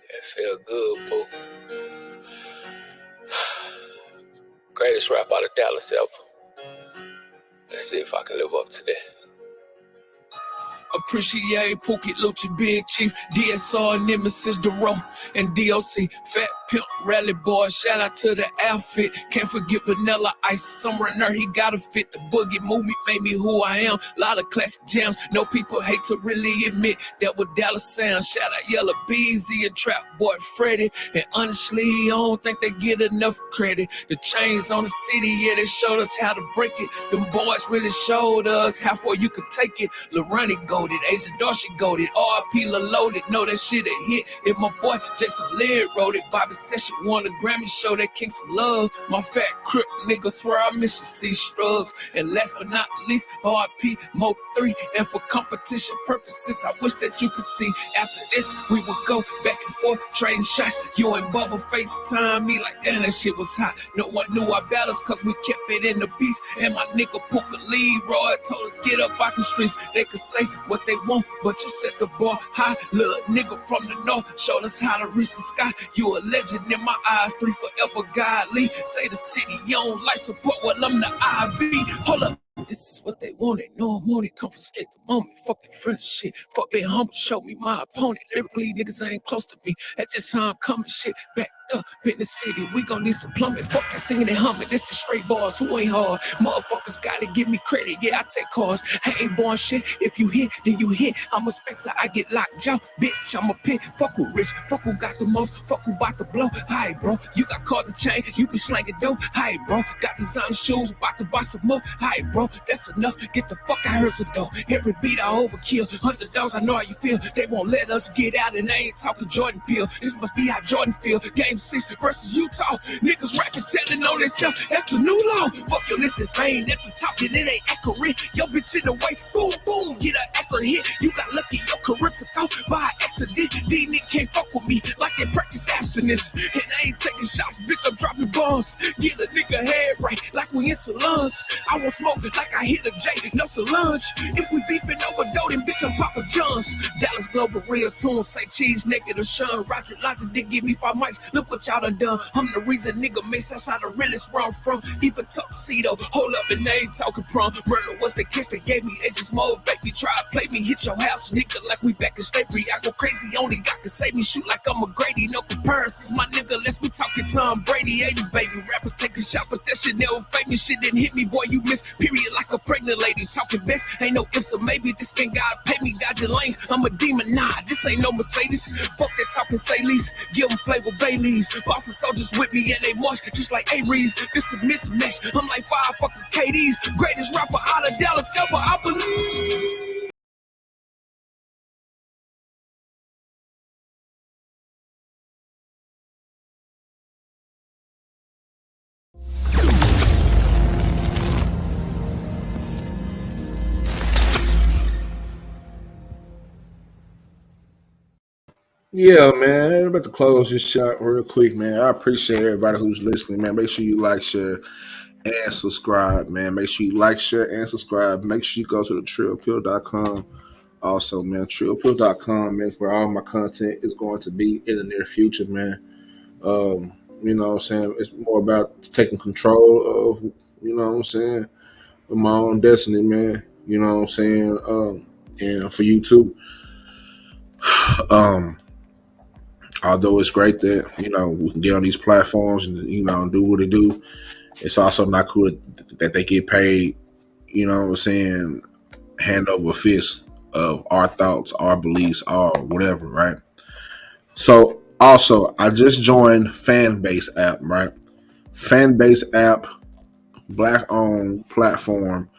That felt good, boo. Greatest rap out of Dallas ever. Let's see if I can live up to that. Appreciate Pookie, Lucci, Big Chief, DSR, Nemesis, Dero, and DOC. Fat pimp rally boy, shout out to the outfit. Can't forget Vanilla Ice, somewhere in there he gotta fit. The boogie movie made me who I am. Lot of classic jams, no people hate to really admit that what Dallas sound. Shout out Yellow Beezy and Trap Boy Freddy. And honestly, I don't think they get enough credit. The chains on the city, yeah, they showed us how to break it. Them boys really showed us how far you could take it. Lorani goated, Asia Darcy goated, RP Loaded, know that shit a hit. If my boy Jason Lear wrote it, Bobby Session won a Grammy, show that king some love. My fat crip nigga swear I miss you, see strugs. And last but not least, RP Mo 3. And for competition purposes, I wish that you could see. After this, we would go back and forth, trading shots. You and Bubba FaceTime me like, damn, that shit was hot. No one knew our battles, cause we kept it in the beast. And my nigga Puka Leroy told us, get up out the streets. They could say what they want, but you set the bar high. Little nigga from the north showed us how to reach the sky. You a legend in my eyes, 3 forever godly. Say the city, you don't like support, well I'm the IV. Hold up. This is what they wanted. No money, confiscate the moment. Fuck the friend shit. Fuck being humble, show me my opponent. Lyrically, niggas ain't close to me. That's just how I'm coming. Shit back up in the city. We gon' need some plumbing. Fuck that singing and humming. This is straight bars. Who ain't hard? Motherfuckers gotta give me credit. Yeah, I take cars. I ain't born shit. If you hit, then you hit. I'm a spit till I get locked jaw. Bitch, I'm a pit. Fuck who rich. Fuck who got the most. Fuck who bout to blow. Hi, bro. You got cars to change. You be slanging dope. Hi, bro. Got design shoes. About to buy some more. Hi, bro. That's enough. Get the fuck out of here, though. Every beat I overkill. Underdogs, I know how you feel. They won't let us get out, and I ain't talking Jordan Peele. This must be how Jordan feel. Game 6 versus Utah. Niggas rapping, telling on themselves. That's the new law. Fuck your listen, fame at the top, and it ain't accurate. Yo, bitch in the way. Boom, boom. Get an accurate hit. You got lucky. Your career took off by accident. These niggas can't fuck with me like they practice abstinence. And I ain't taking shots, bitch. I'm dropping bombs. Get a nigga head right like we in salons. I won't smoke like I hit a J, no Solange. If we beefing over dough, then bitch, I'm Papa John's. Dallas Global Real Tune, say cheese, negative Sean. Roger Logic did give me 5 mics. Look what y'all done. I'm the reason nigga makes outside the realest where I'm from. Even tuxedo, hold up and they ain't talking prom. Murder was the kiss they gave me. It just motivate me. Try to play me, hit your house, nigga, like we back in slavery. I go crazy, only got to save me. Shoot like I'm a Grady, no comparisons, my nigga. Let's be talking Tom Brady, 80s baby. Rappers taking shots, but that shit never fake me. Shit didn't hit me, boy. You miss period like a pregnant lady. Talking best, ain't no ifs or maybe. This thing God pay me, dodging lanes. I'm a demon, nah, this ain't no Mercedes. Fuck that talking, say least. Give them flavor Baileys. Boston soldiers with me and they march just like Aries. This is mismatch. I'm like 5 fucking KDs. Greatest rapper out of Dallas ever, I believe. Yeah, man. I'm about to close this shot real quick, man. I appreciate everybody who's listening, man. Make sure you like, share, and subscribe, man. Make sure you like, share, and subscribe. Make sure you go to THETRILLPILL.com. Also, man, THETRILLPILL.com, man, where all my content is going to be in the near future, man. You know what I'm saying? It's more about taking control of, you know what I'm saying, of my own destiny, man. You know what I'm saying? And for you too. Although it's great that, you know, we can get on these platforms and, you know, do what they do, it's also not cool that they get paid, you know what I'm saying, hand over fist of our thoughts, our beliefs, our whatever, right? So also, I just joined Fanbase app, right? Fanbase app, black-owned platform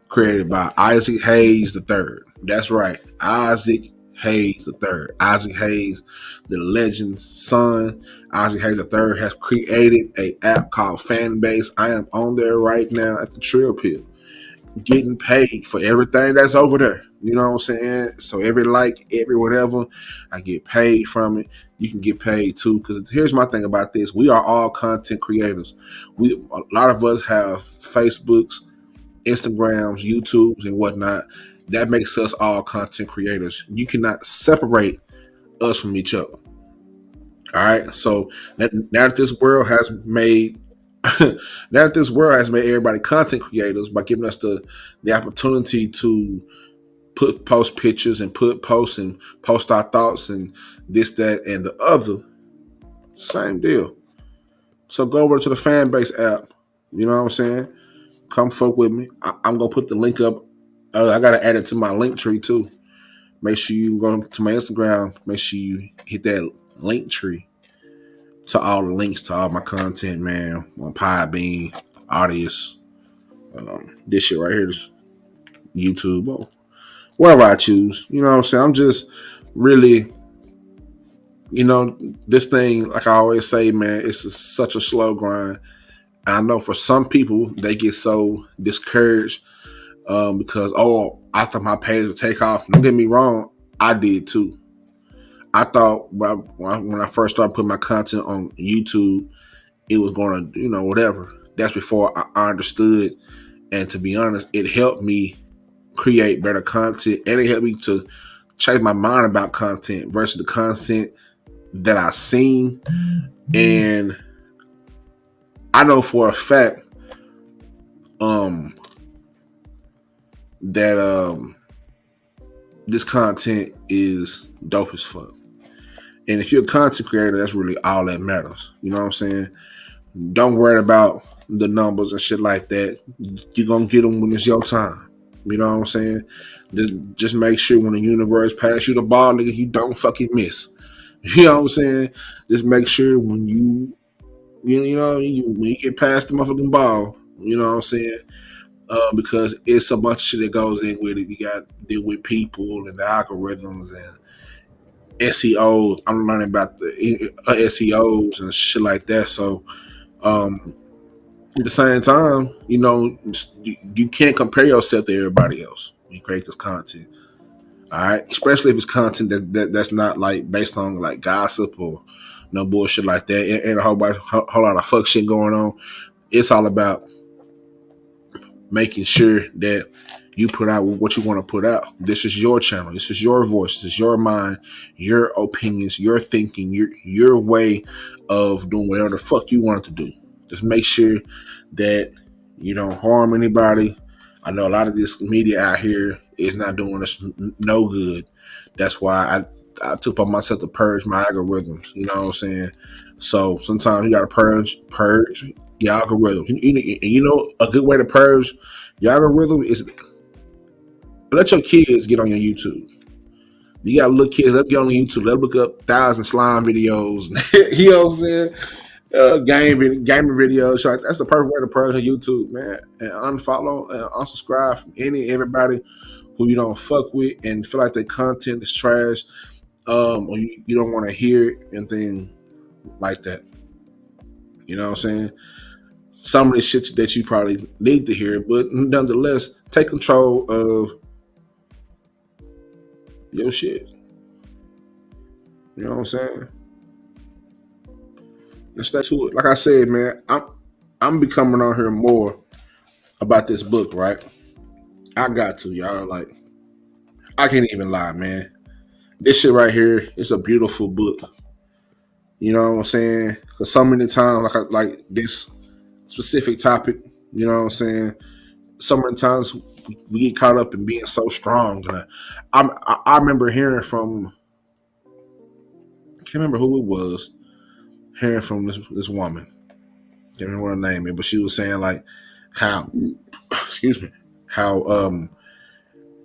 created by Isaac Hayes III. That's right, Isaac Hayes III. Isaac Hayes, the legend's son. Isaac Hayes III has created an app called Fanbase. I am on there right now at the Trill Pill, getting paid for everything that's over there. You know what I'm saying? So every like, every whatever, I get paid from it. You can get paid too. Because here's my thing about this: we are all content creators. A lot of us have Facebooks, Instagrams, YouTubes, and whatnot. That makes us all content creators. You cannot separate us from each other. All right. So now that this world has made everybody content creators by giving us the opportunity to post pictures and post our thoughts and this, that, and the other. Same deal. So go over to the fan base app. You know what I'm saying? Come fuck with me. I'm gonna put the link up. I gotta add it to my link tree too. Make sure you go to my Instagram. Make sure you hit that link tree to all the links to all my content, man. On Podbean, Audius, this shit right here, is YouTube, or wherever I choose. You know what I'm saying? I'm just really, this thing, like I always say, man, it's such a slow grind. I know for some people, they get so discouraged because, I thought my page would take off. Don't get me wrong, I did too. I thought when I first started putting my content on YouTube, it was going to, whatever. That's before I understood. And to be honest, it helped me create better content, and it helped me to change my mind about content versus the content that I seen. And I know for a fact that this content is dope as fuck. And if you're a content creator, that's really all that matters. You know what I'm saying? Don't worry about the numbers and shit like that. You're going to get them when it's your time. You know what I'm saying? Just make sure when the universe passes you the ball, nigga, you don't fucking miss. You know what I'm saying? Just make sure when you get past the motherfucking ball, you know what I'm saying? Because it's a bunch of shit that goes in with it. You got to deal with people and the algorithms and SEOs. I'm learning about the SEOs and shit like that. So, at the same time, you can't compare yourself to everybody else when you create this content. All right, especially if it's content that's not like based on like gossip or no bullshit like that, and a whole lot of fuck shit going on. It's all about making sure that you put out what you want to put out. This is your channel. This is your voice. This is your mind, your opinions, your thinking, your way of doing whatever the fuck you want to do. Just make sure that you don't harm anybody. I know a lot of this media out here is not doing us no good. That's why I took upon myself to purge my algorithms. You know what I'm saying? So sometimes you got to purge your algorithms. A good way to purge your algorithm is let your kids get on your YouTube. You got little kids, let them get on YouTube. Let them look up 1,000 slime videos. You know what I'm saying? Gaming videos. So that's the perfect way to purge on YouTube, man. And unfollow and unsubscribe from everybody who you don't fuck with and feel like their content is trash, or you don't want to hear it and things like that. You know what I'm saying? Some of the shit that you probably need to hear, but nonetheless, take control of your shit. You know what I'm saying? And stay to it. Like I said, man, I'm becoming on here more about this book, right? I got to, y'all. Like, I can't even lie, man. This shit right here is a beautiful book. You know what I'm saying? Because so many times, like this specific topic, you know what I'm saying? So many times we get caught up in being so strong. And I remember hearing from, I can't remember who it was, hearing from this woman. Can't remember what her name is, but she was saying like how, excuse me, how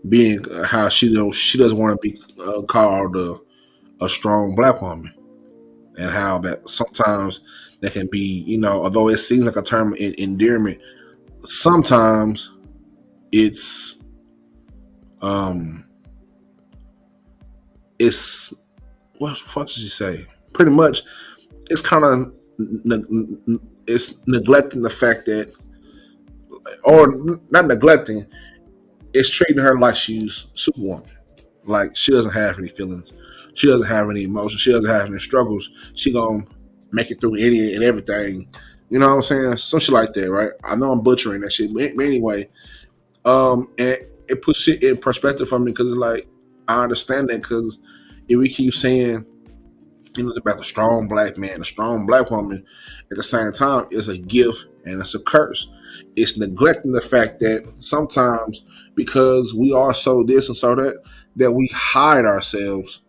being how she doesn't want to be called a strong black woman, and how that sometimes that can be, although it seems like a term of endearment, sometimes it's what the fuck did she say? Pretty much, it's kind of it's neglecting the fact that, or not neglecting, it's treating her like she's Superwoman. Like she doesn't have any feelings, she doesn't have any emotions, she doesn't have any struggles. She gonna make it through any and everything. You know what I'm saying? Some shit like that, right? I know I'm butchering that shit, but anyway, and it puts shit in perspective for me because it's like I understand that, because if we keep saying about the strong black man, the strong black woman, at the same time, it's a gift and it's a curse. It's neglecting the fact that sometimes, because we are so this and so that we hide ourselves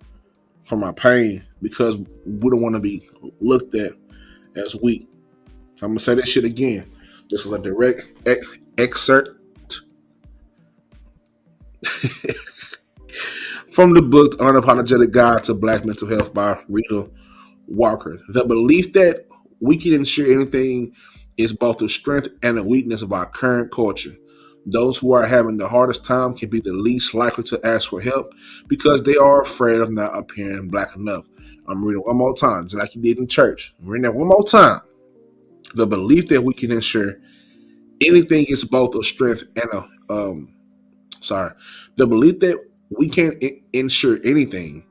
from our pain because we don't want to be looked at as weak. I'm gonna say this shit again. This is a direct excerpt from the book Unapologetic Guide to Black Mental Health by Rheeda Walker. The belief that we can ensure anything is both a strength and a weakness of our current culture. Those who are having the hardest time can be the least likely to ask for help because they are afraid of not appearing black enough. I'm reading one more time, just like you did in church. I'm reading that one more time. The belief that we can ensure anything is both a strength and the belief that we can ensure anything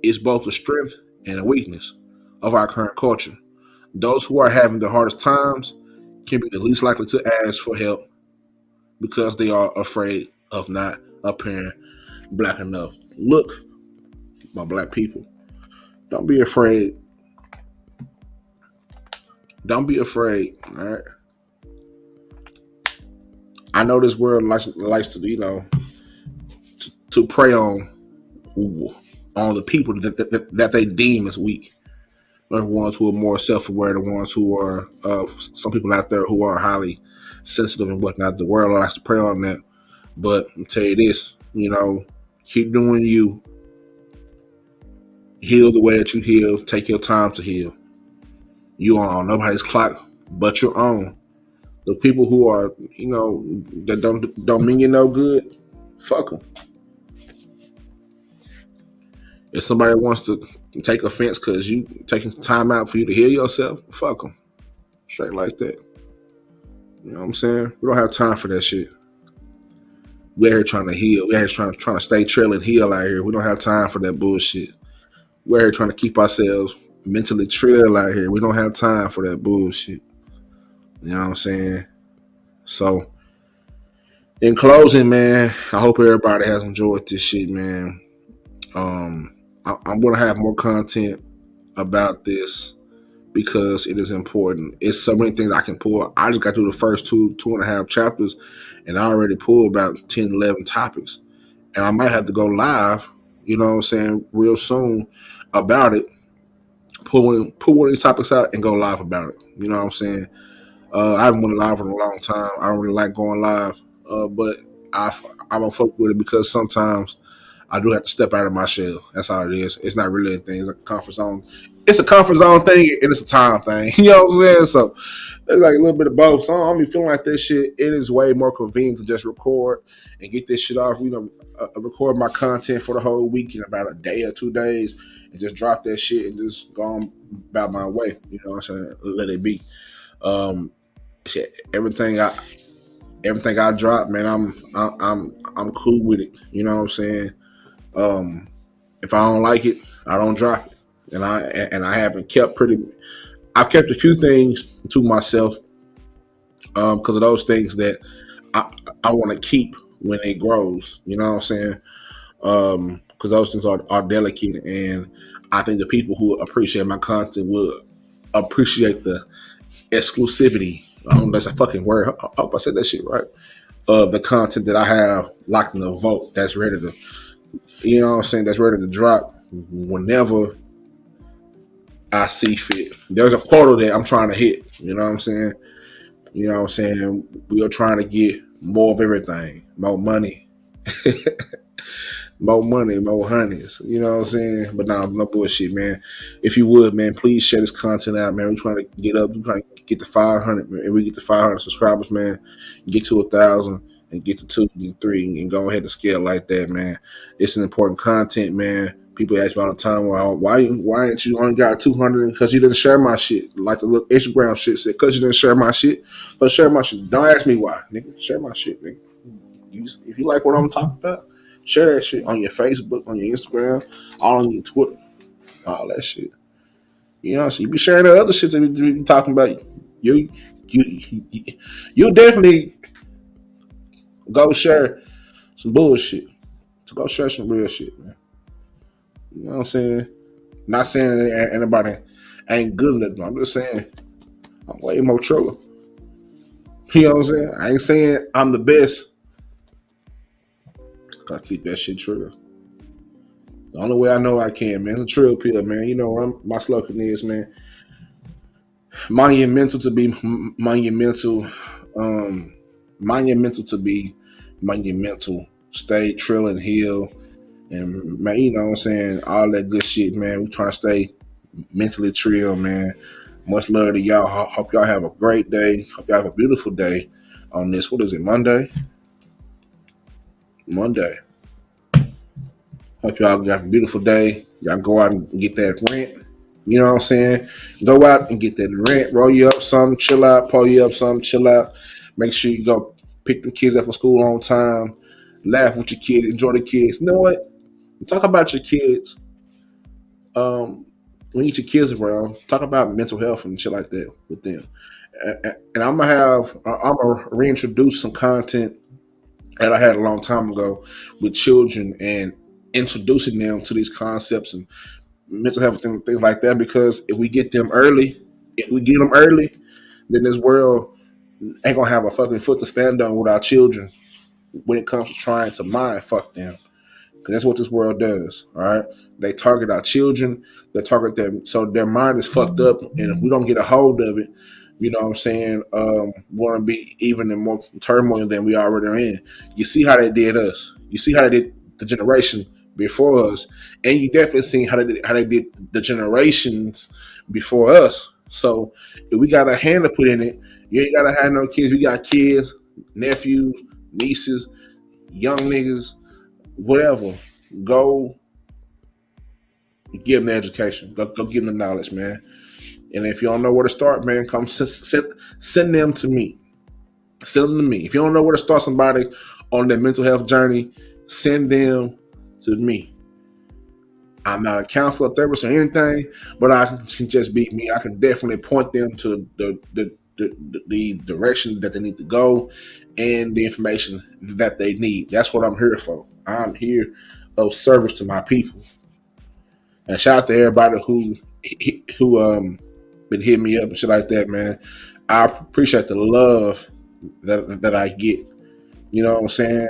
is both a strength and a weakness of our current culture. Those who are having the hardest times can be the least likely to ask for help because they are afraid of not appearing black enough. Look, my black people, don't be afraid. Don't be afraid, all right? I know this world likes to, to prey on the people that they deem as weak. The ones who are more self-aware, the ones who are, some people out there who are highly sensitive and whatnot. The world likes to prey on that. But I'll tell you this, keep doing you. Heal the way that you heal. Take your time to heal. You are on nobody's clock but your own. The people who are, that don't mean you no good, fuck them. If somebody wants to take offense because you taking time out for you to heal yourself, fuck them. Straight like that. You know what I'm saying? We don't have time for that shit. We're here trying to heal. We're here trying to stay trill and heal out here. We don't have time for that bullshit. We're here trying to keep ourselves mentally trill out here. We don't have time for that bullshit. You know what I'm saying? So, in closing, man, I hope everybody has enjoyed this shit, man. I'm going to have more content about this because it is important. It's so many things I can pull. I just got through the first two and a half chapters, and I already pulled about 10, 11 topics. And I might have to go live, real soon about it. Pull one of these topics out and go live about it. You know what I'm saying? I haven't went live in a long time. I don't really like going live, but I'm going to focus with it because sometimes I do have to step out of my shell. That's all it is. It's not really anything. It's like a comfort zone. It's a comfort zone thing and it's a time thing. You know what I'm saying? So it's like a little bit of both. So I'm feeling like this shit, it is way more convenient to just record and get this shit off. Record my content for the whole week in about a day or 2 days and just drop that shit and just go on about my way. You know what I'm saying? Let it be. Shit, everything I drop, man, I'm cool with it. You know what I'm saying? If I don't like it, I don't drop it. And I haven't I've kept a few things to myself because of those things that I want to keep when it grows. You know what I'm saying? Because those things are delicate, and I think the people who appreciate my content will appreciate the exclusivity. I don't know, that's a fucking word. I hope I said that shit right. Of the content that I have locked in the vault that's ready to, you know what I'm saying, that's ready to drop whenever I see fit. There's a quota that I'm trying to hit. You know what I'm saying? You know what I'm saying? We are trying to get more of everything. More money. More money, more honeys. You know what I'm saying? But no bullshit, man. If you would, man, please share this content out, man. We're trying to get up. We're trying to get to 500, man. If we get to 500 subscribers, man, get to 1,000 and get to 2 and 3 and go ahead and scale like that, man. It's an important content, man. People ask me all the time, well, why ain't you only got 200? Because you didn't share my shit. Like the little Instagram shit said, because you didn't share my shit. But share my shit. Don't ask me why, nigga. Share my shit, nigga. If you like what I'm talking about, share that shit on your Facebook, on your Instagram, all on your Twitter, all that shit. You know, so you be sharing the other shit that we be talking about. You definitely go share some bullshit. So go share some real shit, man. You know what I'm saying? Not saying that anybody ain't good enough. I'm just saying I'm way more trouble. You know what I'm saying? I ain't saying I'm the best. Gotta keep that shit true. The only way I know I can, man. It's a trill pill, man. You know what my slogan is, man. Monumental to be monumental. Monumental to be monumental. Stay, trill, and heal. And, man, you know what I'm saying? All that good shit, man. We trying to stay mentally trill, man. Much love to y'all. Hope y'all have a great day. Hope y'all have a beautiful day on this. What is it, Monday? Monday. Hope y'all have a beautiful day. Y'all go out and get that rent. You know what I'm saying? Go out and get that rent. Roll you up something. Chill out. Pull you up something. Chill out. Make sure you go pick them kids up from school on time. Laugh with your kids. Enjoy the kids. You know what? Talk about your kids. When you get your kids around, talk about mental health and shit like that with them. And I'm gonna reintroduce some content that I had a long time ago with children and introducing them to these concepts and mental health and things like that. Because if we get them early, then this world ain't gonna have a fucking foot to stand on with our children when it comes to trying to mind fuck them. Because that's what this world does. All right, they target our children. They target them, so their mind is fucked up. And if we don't get a hold of it, you know what I'm saying, we're going to be even in more turmoil than we already are in. You see how they did us. You see how they did the generation before us, and you definitely seen how they did the generations before us. So if we got a hand to put in it, you ain't gotta have no kids. We got kids, nephews, nieces, young niggas, whatever. Go give them the education. Go give them the knowledge, man. And if you don't know where to start, man, come send them to me. Send them to me. If you don't know where to start somebody on their mental health journey, send them to me. I'm not a counselor, therapist, or anything, but I can just be me. I can definitely point them to the direction that they need to go and the information that they need. That's what I'm here for. I'm here of service to my people. And shout out to everybody who been hitting me up and shit like that, man. I appreciate the love that I get. You know what I'm saying?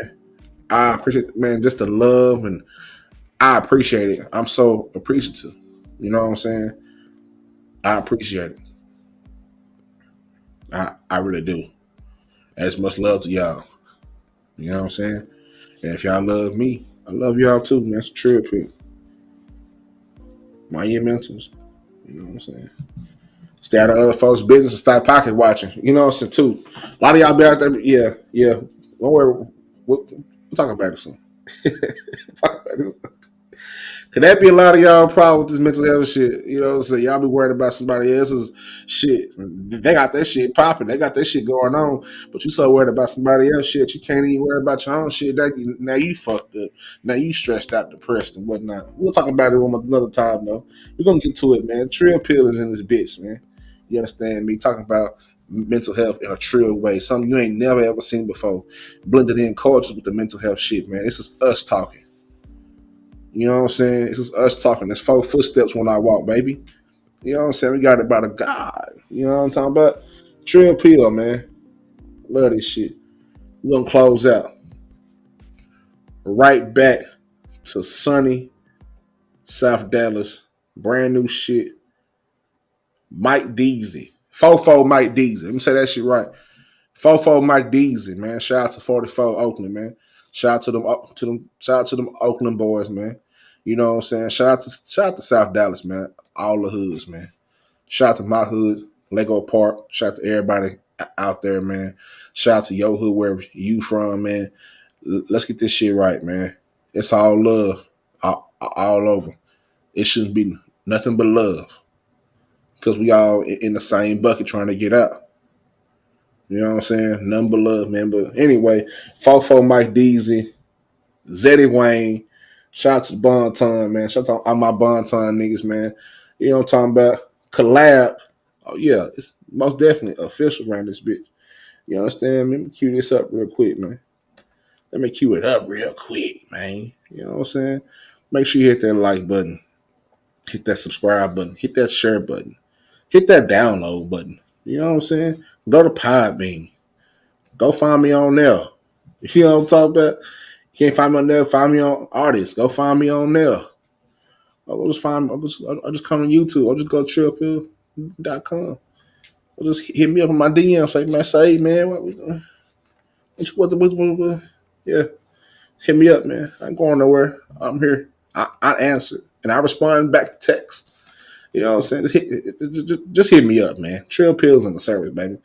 I appreciate, man, just the love, and I appreciate it. I'm so appreciative. You know what I'm saying? I appreciate it. I really do. As much love to y'all. You know what I'm saying? And if y'all love me, I love y'all too, man. That's a trip here. Mind your mentals. You know what I'm saying? Stay out of other folks' business and stop pocket watching. You know what I'm saying, too. A lot of y'all be out there. Yeah. Don't worry. We'll talk about it soon. Talk about this. Could that be a lot of y'all problem with this mental health shit? You know what I'm saying? Y'all be worried about somebody else's shit. They got that shit popping. They got that shit going on. But you so worried about somebody else's shit, you can't even worry about your own shit. Now you fucked up. Now you stressed out, depressed, and whatnot. We'll talk about it another time, though. We're going to get to it, man. Trill pill is in this bitch, man. You understand me? Talking about mental health in a trill way. Something you ain't never ever seen before. Blended in cultures with the mental health shit, man. This is us talking. You know what I'm saying? It's just us talking. There's 4 footsteps when I walk, baby. You know what I'm saying? We got it by the God. You know what I'm talking about? Trill pill, man. Love this shit. We're gonna close out. Right back to sunny South Dallas. Brand new shit. Mike Deasy. Fofo Mike Deasy. Let me say that shit right. Fofo Mike Deasy, man. Shout out to 44 Oakland, man. Shout out to them Oakland boys, man. You know what I'm saying? Shout out to South Dallas, man. All the hoods, man. Shout out to my hood, Lego Park. Shout out to everybody out there, man. Shout out to your hood, wherever you from, man. Let's get this shit right, man. It's all love, all over. It shouldn't be nothing but love, because we all in the same bucket trying to get out. You know what I'm saying? Nothing but love, man. But anyway, Fofo Mike Deasy, Zeddy Wayne, shout out to Bonton, man. Shout out to all my Bonton niggas, man. You know what I'm talking about? Collab. Oh, yeah. It's most definitely official around this bitch. You understand? Let me cue this up real quick, man. Let me cue it up real quick, man. You know what I'm saying? Make sure you hit that like button. Hit that subscribe button. Hit that share button. Hit that download button. You know what I'm saying? Go to Podbean. Go find me on there. You know what I'm talking about? You can't find me on there, find me on Artists. Go find me on there. I'll just find. I'll just come to YouTube. I'll just go to THETRILLPILL.com. I'll just hit me up on my DM. Say man, what? Yeah, hit me up, man. I ain't going nowhere. I'm here. I answer and I respond back to text. You know what I'm saying? Just hit me up, man. Trill Pills in the service, baby.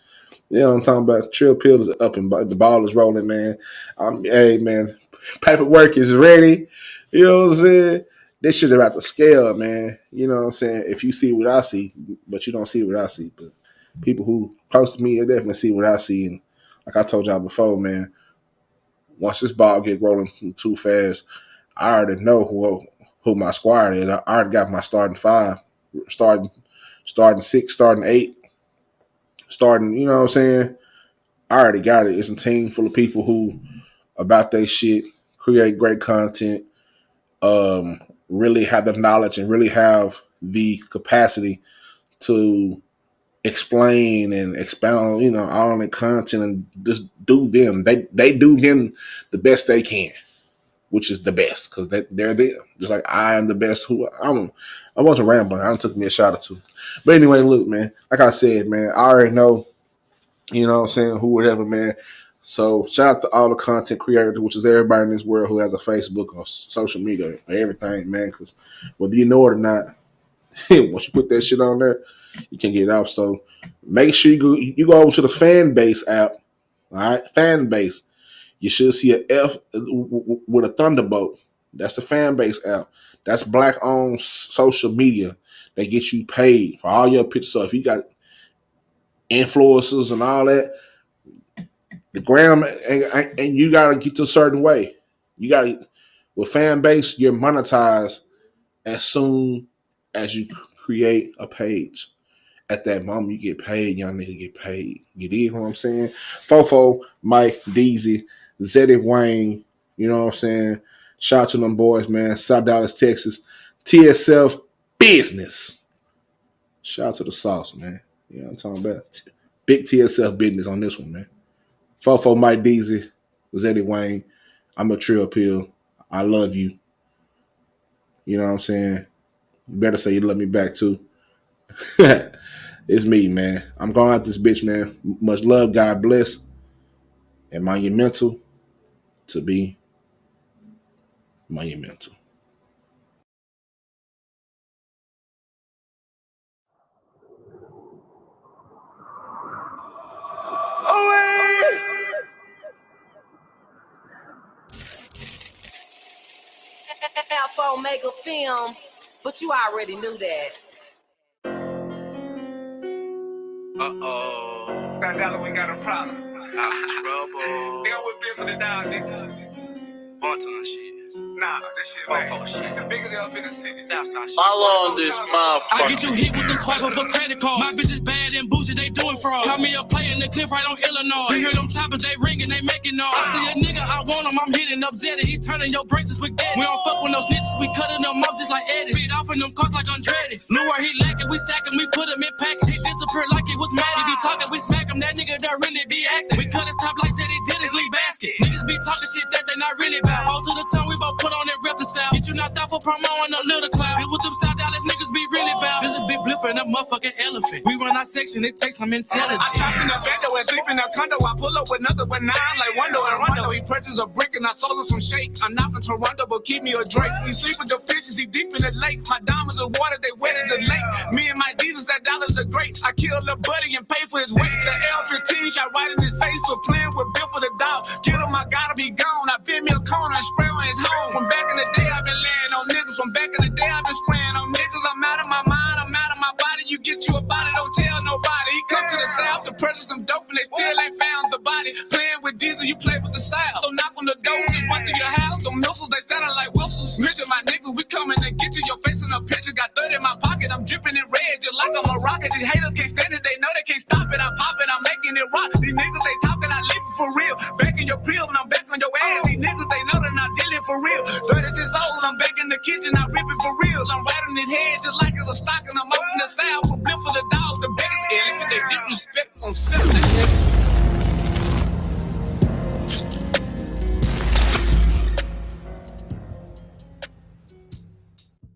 You know what I'm talking about? Trill Pills is up and the ball is rolling, man. Hey, man, paperwork is ready. You know what I'm saying? This shit about the scale, man. You know what I'm saying? If you see what I see, but you don't see what I see. But people who close to me, they definitely see what I see. And like I told y'all before, man, once this ball get rolling too fast, I already know who my squad is. I already got my starting five, starting 6, starting 8, starting, you know what I'm saying? I already got it. It's a team full of people who about their shit, create great content, really have the knowledge and really have the capacity to explain and expound, you know, all on the content and just do them. They do them the best they can, which is the best because they're there. Just like I am the best. I want to ramble. I took me a shot or two. But anyway, look, man, like I said, man, I already know, you know what I'm saying, who whatever, man. So shout out to all the content creators, which is everybody in this world who has a Facebook or social media or everything, man, because whether you know it or not, once you put that shit on there, you can get it off. So make sure you go over to the fan base app. All right, fan base. You should see an F with a thunderbolt. That's the fan base app. That's black-owned social media that gets you paid for all your pictures. So if you got influencers and all that, the gram, and you got to get to a certain way. You got to, with fan base, you're monetized as soon as you create a page. At that moment, you get paid. Young nigga get paid. You dig what I'm saying? Fofo, Mike, Deezy, Zeddy Wayne, you know what I'm saying? Shout out to them boys, man. South Dallas, Texas. TSF business. Shout out to the sauce, man. You know what I'm talking about? Big TSF business on this one, man. Fofo, Mike, Deezy, Zeddy Wayne. I'm a Trill Pill. I love you. You know what I'm saying? You better say you love me back, too. It's me, man. I'm going out this bitch, man. Much love. God bless. And monumental to be monumental. Alpha Omega Films, but you already knew that. That dollar, we got a problem. Trouble. Nigga, we're big for the dog, nigga. Bunch on shit. Nah, this shit, man. Shit. The biggest elf in the city. Southside shit. All on this motherfucker. I get you hit with the swipe of a credit card. My bitch is bad and bougie, they doing fraud. Call me a player in the cliff right on Illinois. You hear them choppers, they ringing, they making noise. I see a nigga, I want him, I'm hitting up Zeddy. He turning your brains to spaghetti. We don't fuck with those snitches, we cutting them up just like Eddie. Beat off in them cars like Andretti. Knew where he lacking, we sack him, we put him in package. He disappeared like he was mad. He be talking, we smack him, that nigga that really be acting. We cut his top like Zeddy did his league basket. Niggas be talking shit that they not really about. Hold to the tongue, we both put on that rep style. Get you knocked out for promo on a little cloud. This with them South Dallas niggas be really bout. This a big blip and a motherfucking elephant. We run our section, it takes some intelligence. I chop in the bando and sleep in a condo. I pull up with nothing but 9 like Wando and Rondo. He purchased a brick and I sold him some shake. I'm not from Toronto, but keep me a Drake. He sleep with the fishes, he deep in the lake. My diamonds are water, they wet as the lake. Me and my Jesus, that dollars are great. I killed a buddy and paid for his weight. The L-15 shot right in his face for playing with Bill for the dog. Killed him, I gotta be gone. I bit me a corner and spray on his home. From back in the day, I've been laying on niggas. From back in the day, I've been spraying on niggas. I'm out of my mind, I'm out of my body. You get you a body, don't tell nobody. He come to the south to purchase some dope and they still ain't found the body. Playing with Diesel, you play with the South. So knock on the door, just run through your house. Them missiles, they sounding like whistles. Mention my niggas, we coming to get you. Your face in a picture, got 30 in my pocket. I'm dripping in red, just like I'm a rocket. These haters can't stand it, they know they can't stop it. I pop it, I'm making it rock. These niggas, they talking, I live it for real. Back in your crib, and I'm back on your ass. These niggas, they know they're not dealing for real. 36 old, I'm back in the kitchen, I rip it for real. I'm right on his head, just like it's a stock, and I'm up in the south. For blip for the dog, the biggest elephant, they disrespect on 7.